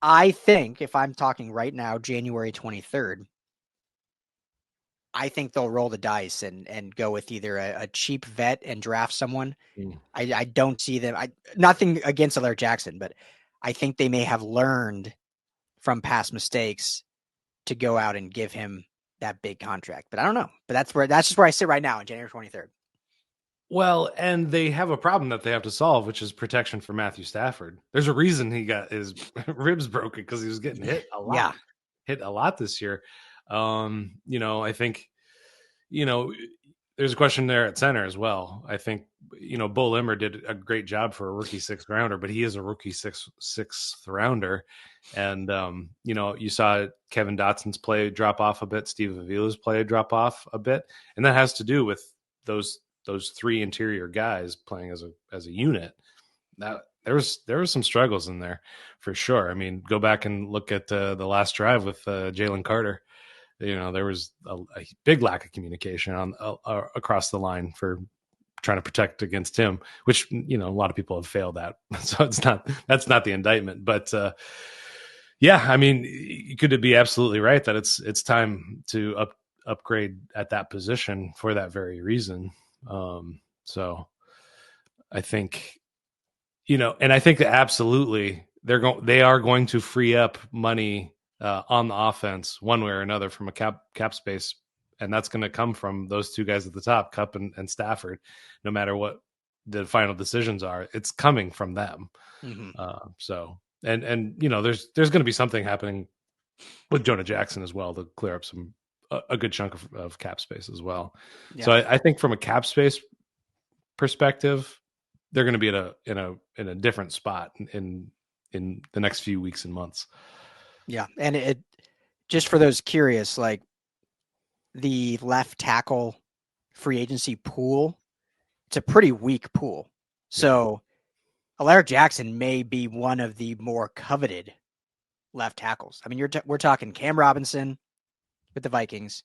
I think if I'm talking right now, January 23rd, I think they'll roll the dice and go with either a cheap vet and draft someone. I don't see them. Nothing against Alaric Jackson, but I think they may have learned from past mistakes to go out and give him that big contract. But I don't know. But that's just where I sit right now on January 23rd. Well, and they have a problem that they have to solve, which is protection for Matthew Stafford. There's a reason he got his ribs broken because he was getting hit a lot. Yeah. Hit a lot this year. I think, there's a question there at center as well. I think, Bo Limmer did a great job for a rookie sixth rounder, but he is a rookie sixth rounder. And, you saw Kevin Dotson's play drop off a bit, Steve Avila's play drop off a bit. And that has to do with those three interior guys playing as a unit. That there was some struggles in there for sure. I mean, go back and look at the last drive with Jalen Carter. There was a big lack of communication on across the line for trying to protect against him, which, a lot of people have failed at. So that's not the indictment. But yeah, I mean, could it be absolutely right that it's time to upgrade at that position for that very reason? So I think, and I think that absolutely they are going to free up money on the offense one way or another from a cap space, and that's going to come from those two guys at the top, Cup and Stafford. No matter what the final decisions are, it's coming from them. Mm-hmm. So there's going to be something happening with Jonah Jackson as well to clear up a good chunk of cap space as well. Yeah. So I think from a cap space perspective, they're going to be in a different spot in the next few weeks and months. Yeah, and it just for those curious, like the left tackle free agency pool, it's a pretty weak pool. So Alaric Jackson may be one of the more coveted left tackles. I mean, we're talking Cam Robinson with the Vikings.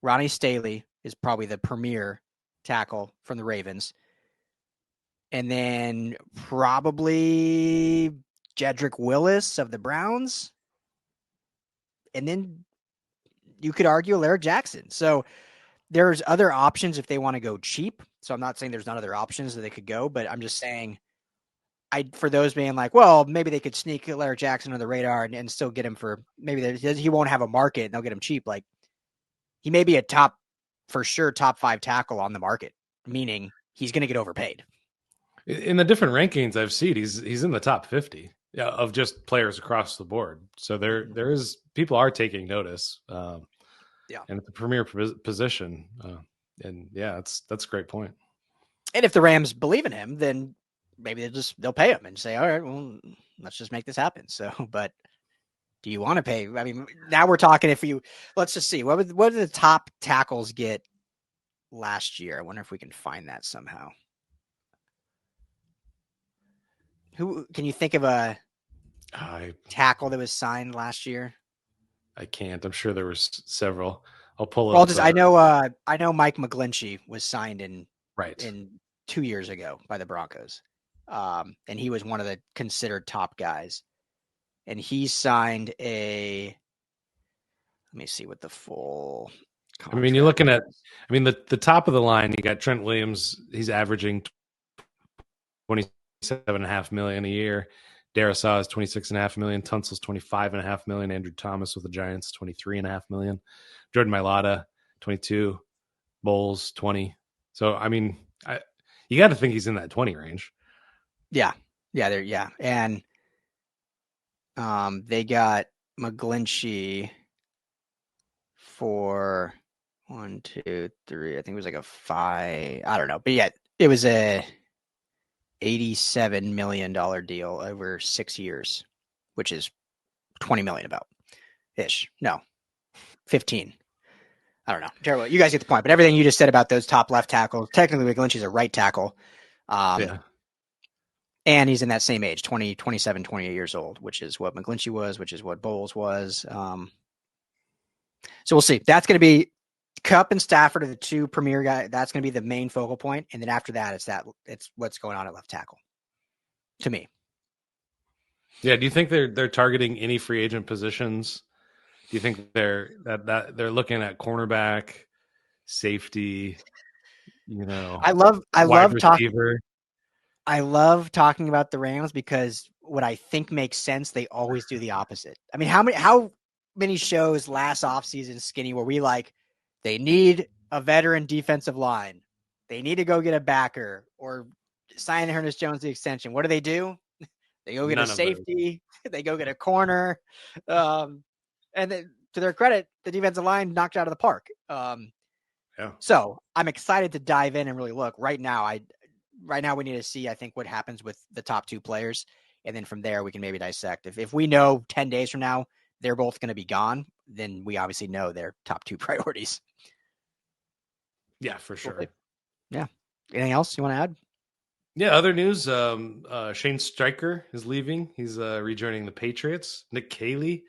Ronnie Staley is probably the premier tackle from the Ravens. And then probably Jedrick Willis of the Browns. And then you could argue Alaric Jackson. So there's other options if they want to go cheap. So I'm not saying there's not other options that they could go, but I'm just saying for those being like, well, maybe they could sneak Alaric Jackson under the radar and still get him for maybe he won't have a market and they'll get him cheap. Like he may be a top 5 tackle on the market, meaning he's going to get overpaid. In the different rankings I've seen, he's in the top 50 of just players across the board. So there is people are taking notice. And it's a premier position. And yeah, that's a great point. And if the Rams believe in him, then maybe they'll pay him and say, all right, well, let's just make this happen. So, but do you want to pay? I mean, now we're talking let's just see, what did the top tackles get last year? I wonder if we can find that somehow. Who can you think of a tackle that was signed last year? I can't. I'm sure there was several. I'll pull it. Well, I know Mike McGlinchey was signed in 2 years ago by the Broncos. And he was one of the considered top guys. And he signed let me see what the full I mean, you're looking at, the top of the line, you got Trent Williams. He's averaging $27.5 million a year. Darisaw is $26.5 million. Tunsil's $25.5 million. Andrew Thomas with the Giants, $23.5 million. Jordan Mailata, 22. Bowles, 20. So, I mean, you got to think he's in that 20 range. Yeah. And they got McGlinchey for 1, 2, 3. I think it was like a 5. I don't know. But yeah, it was a $87 million deal over 6 years, which is $20 million about ish. No, 15. I don't know. Terrible. You guys get the point. But everything you just said about those top left tackles, technically McGlinchey's a right tackle. And he's in that same age, 27, 28 years old, which is what McGlinchey was, which is what Bowles was. So we'll see. That's going to be Cup and Stafford are the two premier guys. That's going to be the main focal point. And then after that, it's what's going on at left tackle to me. Yeah. Do you think they're targeting any free agent positions? Do you think they're looking at cornerback, safety, I love talking about the Rams because what I think makes sense, they always do the opposite. I mean, how many shows last offseason, Skinny, where we they need a veteran defensive line. They need to go get a backer or sign Ernest Jones the extension. What do? They go get a safety. They go get a corner. And then, to their credit, the defensive line knocked out of the park. So I'm excited to dive in and really look. Right now, we need to see, I think, what happens with the top two players. And then from there, we can maybe dissect. If we know 10 days from now, they're both going to be gone, then we obviously know their top two priorities. Yeah, for sure. Yeah. Anything else you want to add? Yeah, other news. Shane Steicher is leaving. He's rejoining the Patriots. Nick Caley,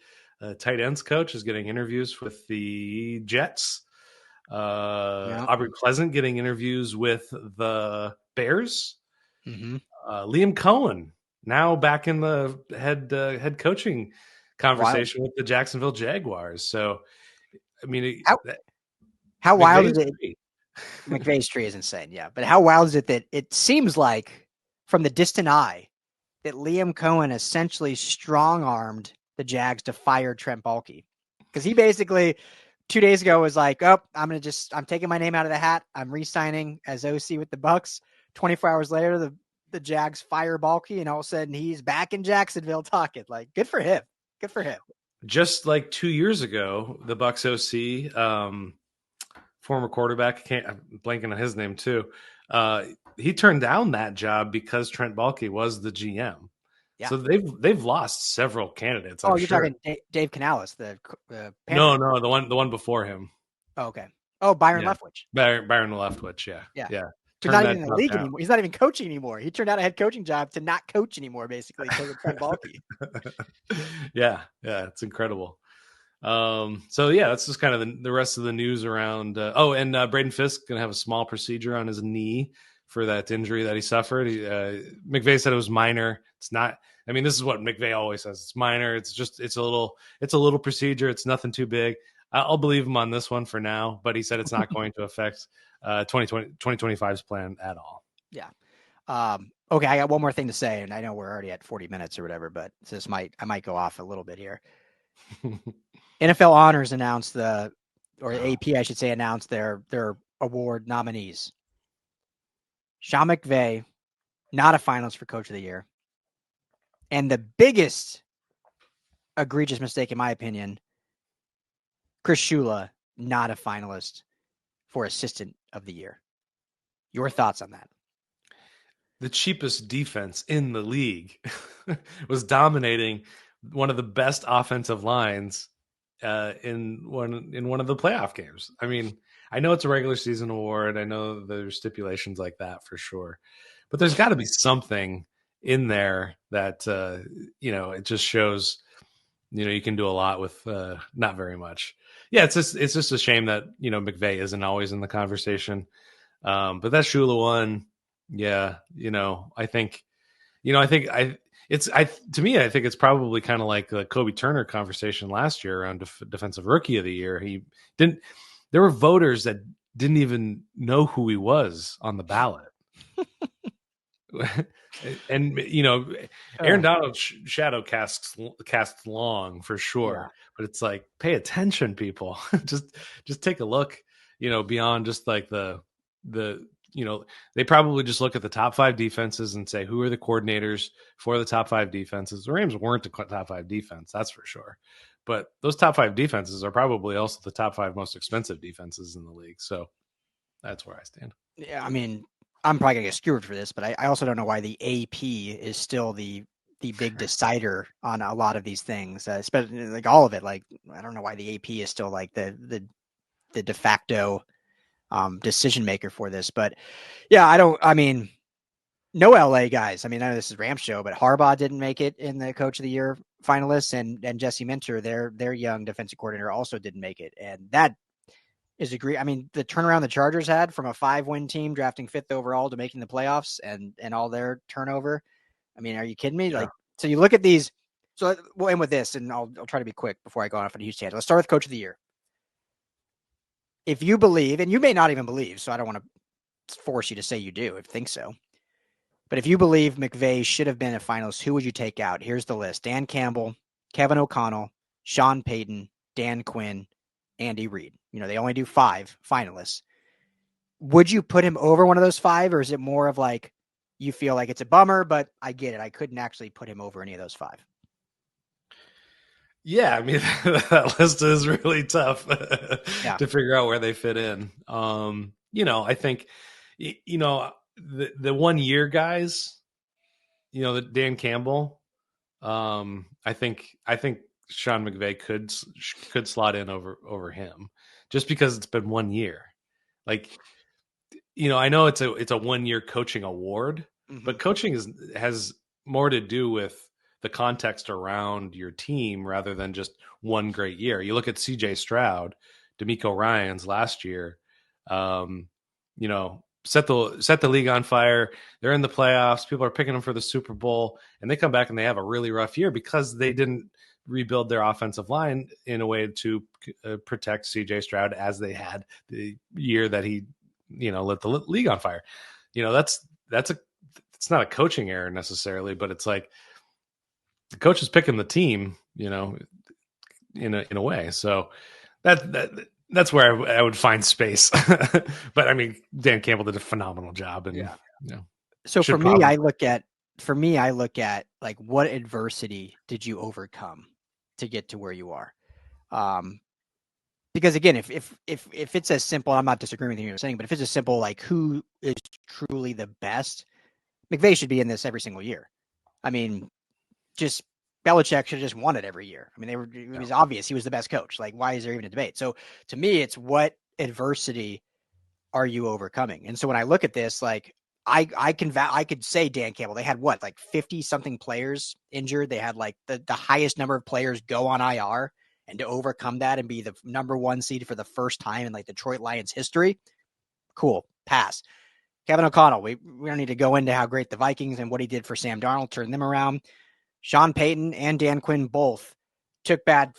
tight ends coach, is getting interviews with the Jets. Yeah. Aubrey Pleasant getting interviews with the Bears. Mm-hmm. Liam Cohen now back in the head coaching Wild. conversation with the Jacksonville Jaguars. So, I mean, How how wild is McVay's it? great. McVay's tree is insane, yeah. But how wild is it that it seems like, from the distant eye, that Liam Cohen essentially strong-armed the Jags to fire Trent Baalke? Because he basically 2 days ago was like, "Oh, I'm taking my name out of the hat. I'm re-signing as OC with the Bucks." 24 hours later, the Jags fire Baalke, and all of a sudden he's back in Jacksonville talking. Like, good for him. Good for him. Just like 2 years ago, the Bucks OC, former quarterback, I'm blanking on his name too. He turned down that job because Trent Baalke was the GM. Yeah. So they've lost several candidates, Oh, I'm you're sure. talking Dave Canales, the No, Panthers. no, the one before him. Oh, okay. Oh, Byron Yeah, Leftwich. Byron Leftwich. Yeah, Yeah. yeah. Who's not Turned even that in the job league down. anymore. He's not even coaching anymore. He turned out a head coaching job to not coach anymore, basically, because of Trent Baalke. Yeah, it's incredible. So yeah, that's just kind of the rest of the news around. And Braden Fisk gonna have a small procedure on his knee for that injury that he suffered. McVay said it was minor. It's not. I mean, this is what McVay always says. It's minor. It's a little procedure. It's nothing too big. I'll believe him on this one for now, but he said it's not going to affect 2025's plan at all. Yeah. Okay, I got one more thing to say, and I know we're already at 40 minutes or whatever, but I might go off a little bit here. NFL Honors announced or AP, I should say, announced their award nominees. Sean McVay, not a finalist for Coach of the Year. And the biggest egregious mistake, in my opinion, Chris Shula, not a finalist for Assistant of the Year. Your thoughts on that? The cheapest defense in the league was dominating one of the best offensive lines in one of the playoff games. I mean, I know it's a regular season award. I know there's stipulations like that for sure, but there's got to be something in there that it just shows you can do a lot with not very much. Yeah, it's just a shame that McVay isn't always in the conversation. But that Shula one, yeah, I think to me, I think it's probably kind of like the Kobe Turner conversation last year around defensive rookie of the year. There were voters that didn't even know who he was on the ballot. And Aaron Donald's shadow casts long for sure, Yeah. but it's like, pay attention, people. just take a look, beyond just like the they probably just look at the top 5 defenses and say, who are the coordinators for the top 5 defenses? The Rams weren't a top 5 defense, that's for sure. But those top 5 defenses are probably also the top 5 most expensive defenses in the league. So that's where I stand. Yeah, I mean, I'm probably gonna get skewered for this, but I also don't know why the AP is still the big decider on a lot of these things, especially like all of it. Like, I don't know why the AP is still like the de facto decision maker for this, but yeah, I mean, no LA guys. I mean, I know this is Rams show, but Harbaugh didn't make it in the Coach of the Year finalists, and Jesse Minter, their young defensive coordinator, also didn't make it, and that is agree. I mean, the turnaround the Chargers had from a 5-win team drafting 5th overall to making the playoffs and all their turnover. I mean, are you kidding me? Yeah. Like, so you look at these. So we'll end with this, and I'll try to be quick before I go off on a huge tangent. Let's start with Coach of the Year. If you believe, and you may not even believe, so I don't want to force you to say you do if you think so, but if you believe McVay should have been a finalist, who would you take out? Here's the list: Dan Campbell, Kevin O'Connell, Sean Payton, Dan Quinn, Andy Reid. They only do 5 finalists. Would you put him over one of those 5, or is it more of like, you feel like it's a bummer, but I get it, I couldn't actually put him over any of those 5? Yeah, I mean, that list is really tough Yeah. to figure out where they fit in. I think, the 1 year guys, the Dan Campbell, I think Sean McVay could slot in over him just because it's been 1 year. Like, I know it's a 1 year coaching award, but coaching has more to do with the context around your team rather than just one great year. You look at CJ Stroud, D'Amico Ryans last year, you know, set the league on fire. They're in the playoffs. People are picking them for the Super Bowl, and they come back and they have a really rough year because they didn't rebuild their offensive line in a way to protect CJ Stroud as they had the year that he, lit the league on fire. That's it's not a coaching error necessarily, but it's like the coach is picking the team, in a way. So that's where I would find space. But I mean, Dan Campbell did a phenomenal job, and So for me, I look at like, what adversity did you overcome to get to where you are? Because again, if it's as simple, I'm not disagreeing with you you're saying, but if it's as simple like who is truly the best, McVay should be in this every single year. I mean, just Belichick should have just won it every year. I mean, it was obvious he was the best coach. Like, why is there even a debate? So to me, it's what adversity are you overcoming? And so when I look at this, like, I could say Dan Campbell, they had what, like 50 something players injured. They had like the highest number of players go on IR, and to overcome that and be the number one seed for the first time in like Detroit Lions history. Cool. Pass. Kevin O'Connell. We don't need to go into how great the Vikings and what he did for Sam Darnold, turned them around. Sean Payton and Dan Quinn both took bad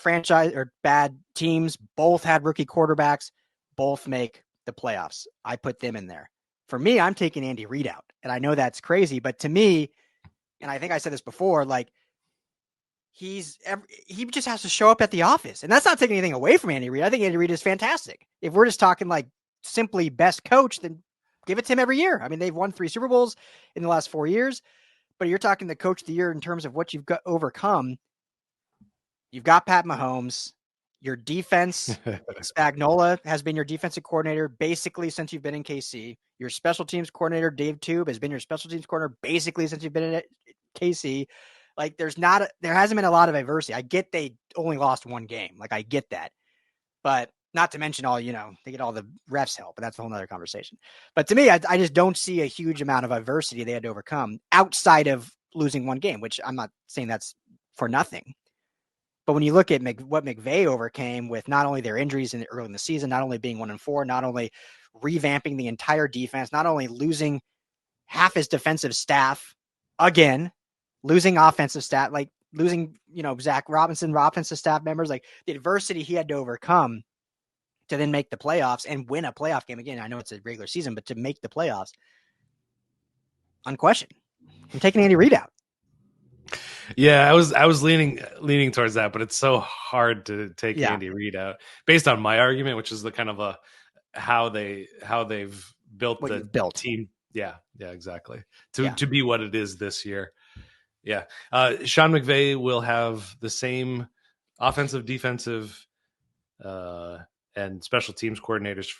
teams, both had rookie quarterbacks, both make the playoffs. I put them in there. For me, I'm taking Andy Reid out. And I know that's crazy, but to me, and I think I said this before, like, he just has to show up at the office. And that's not taking anything away from Andy Reid. I think Andy Reid is fantastic. If we're just talking like simply best coach, then give it to him every year. I mean, they've won 3 Super Bowls in the last 4 years, but you're talking the coach of the year in terms of what you've got overcome. You've got Pat Mahomes. Your defense, Spagnuolo has been your defensive coordinator basically since you've been in KC. Your special teams coordinator, Dave Tube, has been your special teams coordinator basically since you've been in KC. Like, there hasn't been a lot of adversity. I get they only lost 1 game. Like, I get that. But not to mention all, they get all the refs help, but that's a whole nother conversation. But to me, I just don't see a huge amount of adversity they had to overcome outside of losing 1 game, which I'm not saying that's for nothing. But when you look at what McVay overcame with not only their injuries early in the season, not only being 1-4, not only revamping the entire defense, not only losing half his defensive staff again, losing offensive staff, like losing, Zach Robinson, offensive staff members, like the adversity he had to overcome to then make the playoffs and win a playoff game. Again, I know it's a regular season, but to make the playoffs, unquestioned. I'm taking Andy Reid out. Yeah, I was leaning towards that, but it's so hard to take Andy Reid out based on my argument, which is the kind of how they've built the team. Yeah, exactly. To be what it is this year. Yeah. Sean McVay will have the same offensive, defensive, and special teams coordinators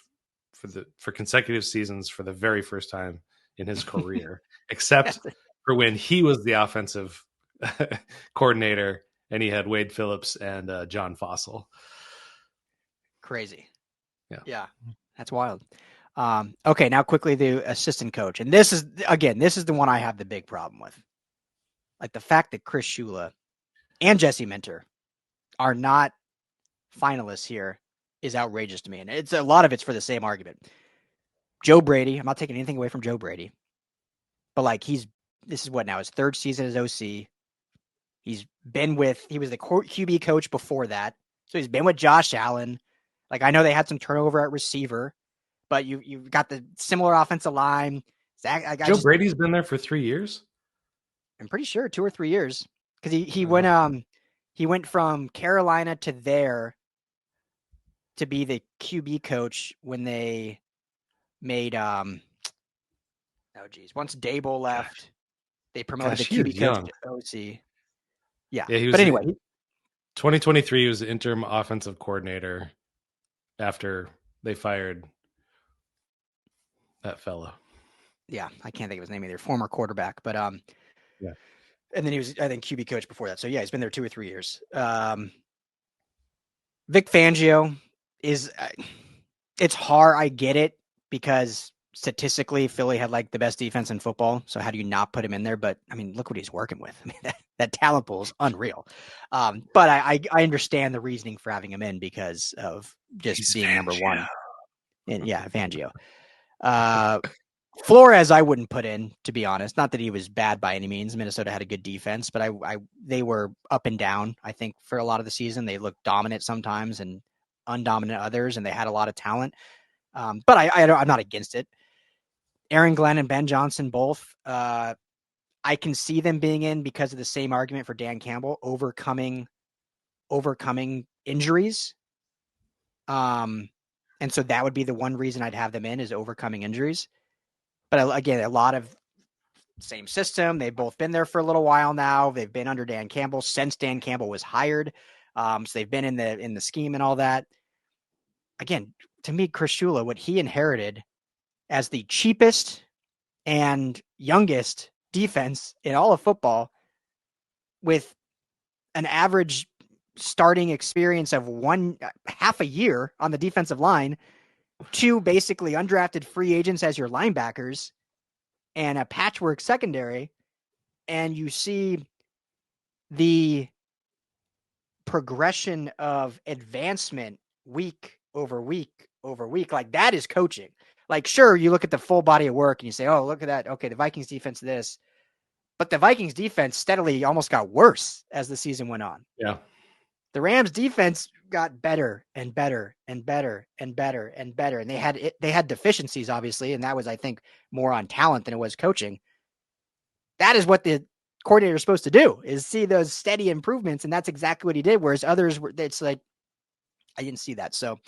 for consecutive seasons for the very first time in his career, except for when he was the offensive coordinator and he had Wade Phillips and John Fossil. Crazy. Yeah. That's wild. Okay. Now quickly, the assistant coach. And this is the one I have the big problem with. Like, the fact that Chris Shula and Jesse Minter are not finalists here is outrageous to me. And a lot of it's for the same argument. Joe Brady, I'm not taking anything away from Joe Brady, but like, this is what now, his 3rd season as OC. He was the QB coach before that. So he's been with Josh Allen. Like, I know they had some turnover at receiver, but you've got the similar offensive line. Joe Brady's been there for 3 years. I'm pretty sure 2 or 3 years, because he went from Carolina to there to be the QB coach when they made once Dable left, they promoted the QB coach to OC. Yeah, but anyway, 2023 he was the interim offensive coordinator after they fired that fellow. Yeah, I can't think of his name either. Former quarterback, but yeah. And then he was, I think, QB coach before that. So yeah, he's been there 2 or 3 years. Vic Fangio is, it's hard. I get it, because statistically, Philly had like the best defense in football. So how do you not put him in there? But I mean, look what he's working with. I mean, that talent pool is unreal. But I understand the reasoning for having him in because of just He's being number Fangio. one. And yeah, Fangio. Flores, I wouldn't put in, to be honest. Not that he was bad by any means. Minnesota had a good defense, but they were up and down. I think for a lot of the season, they looked dominant sometimes and undominant others, and they had a lot of talent. But I'm not against it. Aaron Glenn and Ben Johnson both. I can see them being in because of the same argument for Dan Campbell, overcoming injuries. And so that would be the one reason I'd have them in, is overcoming injuries. But again, a lot of same system. They've both been there for a little while now. They've been under Dan Campbell since Dan Campbell was hired. So they've been in the scheme and all that. Again, to me, Chris Shula, what he inherited as the cheapest and youngest defense in all of football, with an average starting experience of half a year on the defensive line, 2 basically undrafted free agents as your linebackers, and a patchwork secondary, and you see the progression of advancement week over week over week. Like, that is coaching. Like, sure, you look at the full body of work and you say, oh, look at that. Okay, the Vikings defense this. But the Vikings defense steadily almost got worse as the season went on. Yeah. The Rams defense got better and better and better and better and better. And they had deficiencies, obviously, and that was, I think, more on talent than it was coaching. That is what the coordinator is supposed to do, is see those steady improvements, and that's exactly what he did. Whereas others were, it's like, I didn't see that. So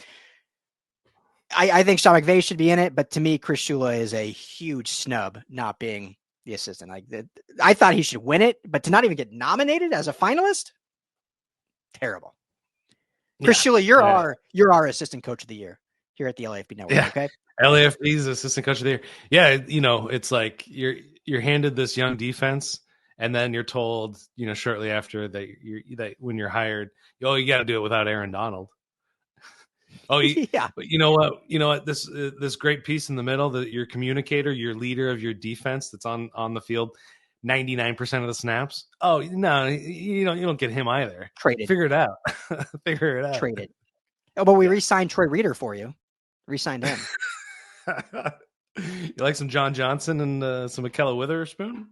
I think Sean McVay should be in it, but to me, Chris Shula is a huge snub not being the assistant. I thought he should win it, but to not even get nominated as a finalist, terrible. Chris Shula, you're our assistant coach of the year here at the LAFB Network. Yeah. Okay. LAFB's assistant coach of the year. Yeah. It's like you're handed this young defense, and then you're told, shortly after that when you're hired, you got to do it without Aaron Donald. Oh, yeah. But you know what? This great piece in the middle, that your communicator, your leader of your defense, that's on the field 99% of the snaps. Oh no, you don't get him either. Traded. Figure it out. Figure it out. Traded. Oh, but we re-signed Troy Reader for you. Re-signed him. You like some John Johnson and some Michaela Witherspoon?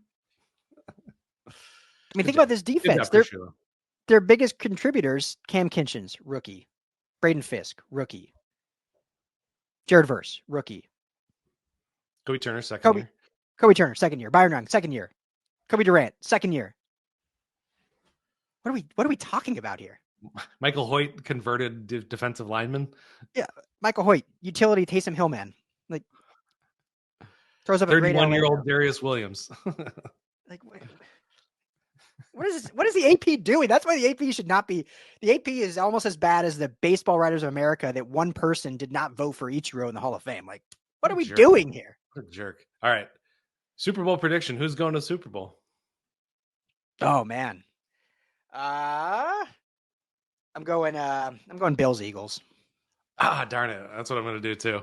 I mean, think about this defense. Their biggest contributors: Cam Kinchins, rookie; Braden Fisk, rookie; Jared Verse, rookie; Kobe Turner, second year; Kobe Turner, second year; Byron Young, second year; Kobe Durant, second year. What are we talking about here? Michael Hoyt, converted defensive lineman. Yeah, Michael Hoyt, utility Taysom Hill man. Like, throws up a 31-year-old Darius Williams. Like, what is this? What is the AP doing? That's why the AP should not be. The AP is almost as bad as the Baseball Writers of America, that one person did not vote for Ichiro in the Hall of Fame. Like, what are we doing here? What a jerk. All right. Super Bowl prediction. Who's going to Super Bowl? Oh man. I'm going Bills Eagles. Darn it. That's what I'm going to do too.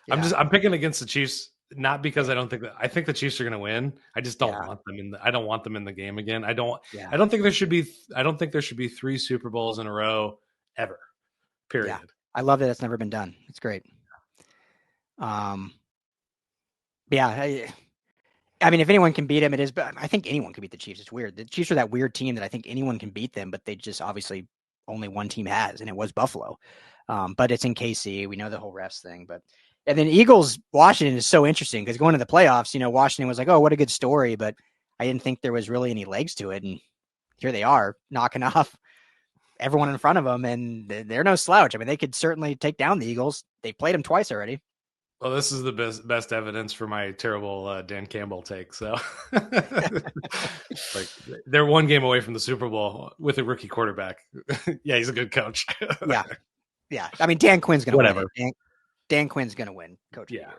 Yeah. I'm picking against the Chiefs, not because I think the Chiefs are going to win. I just don't want them I don't want them in the game again. I don't think there should be 3 Super Bowls in a row ever. Period. Yeah. I love that it's never been done. It's great. Yeah. I mean, if anyone can beat him, it is. But I think anyone can beat the Chiefs. It's weird. The Chiefs are that weird team that I think anyone can beat them, but they just obviously only one team has, and it was Buffalo. But it's in KC. We know the whole refs thing. And then Eagles Washington is so interesting, because going to the playoffs, Washington was like, oh, what a good story, but I didn't think there was really any legs to it, and here they are knocking off everyone in front of them, and they're no slouch. I mean, they could certainly take down the Eagles. They played them twice already. Well, this is the best evidence for my terrible Dan Campbell take. So, like, they're one game away from the Super Bowl with a rookie quarterback. Yeah, he's a good coach. Yeah. I mean, Dan Quinn's going to win. Dan Quinn's going to win, coach. Yeah.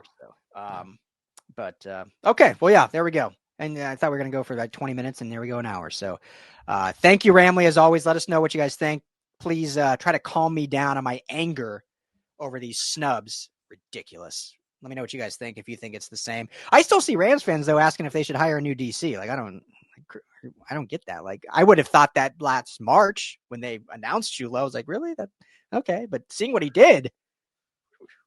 So, okay. Well, yeah, there we go. And I thought we were going to go for like 20 minutes, and there we go, an hour. So, thank you, Ramley. As always, let us know what you guys think. Please try to calm me down on my anger over these snubs. Ridiculous. Let me know what you guys think, if you think it's the same. I still see Rams fans, though, asking if they should hire a new DC. Like, I don't get that. Like, I would have thought that last March when they announced Shula. I was like, really? That okay? But seeing what he did,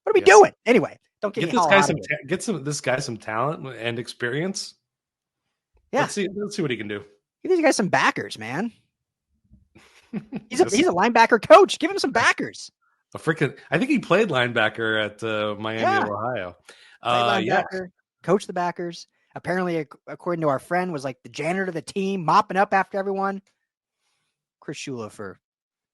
what are we doing anyway? Don't get me this all guy out some of it. get this guy some talent and experience. Yeah, Let's see what he can do. give these guys some backers, man. He's a Yes. linebacker coach. Give him some backers. I think he played linebacker at Miami of Ohio. Played linebacker, coach the backers. Apparently, according to our friend, was like the janitor of the team, mopping up after everyone. Chris Shula for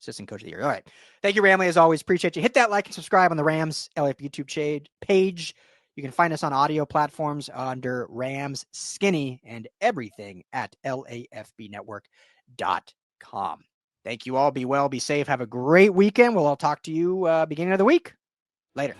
assistant coach of the year. All right. Thank you, Ramley, as always. Appreciate you. Hit that like and subscribe on the Rams LAFB YouTube page. You can find us on audio platforms under Rams Skinny and everything at LAFBnetwork.com. Thank you all. Be well, be safe. Have a great weekend. We'll all talk to you beginning of the week. Later.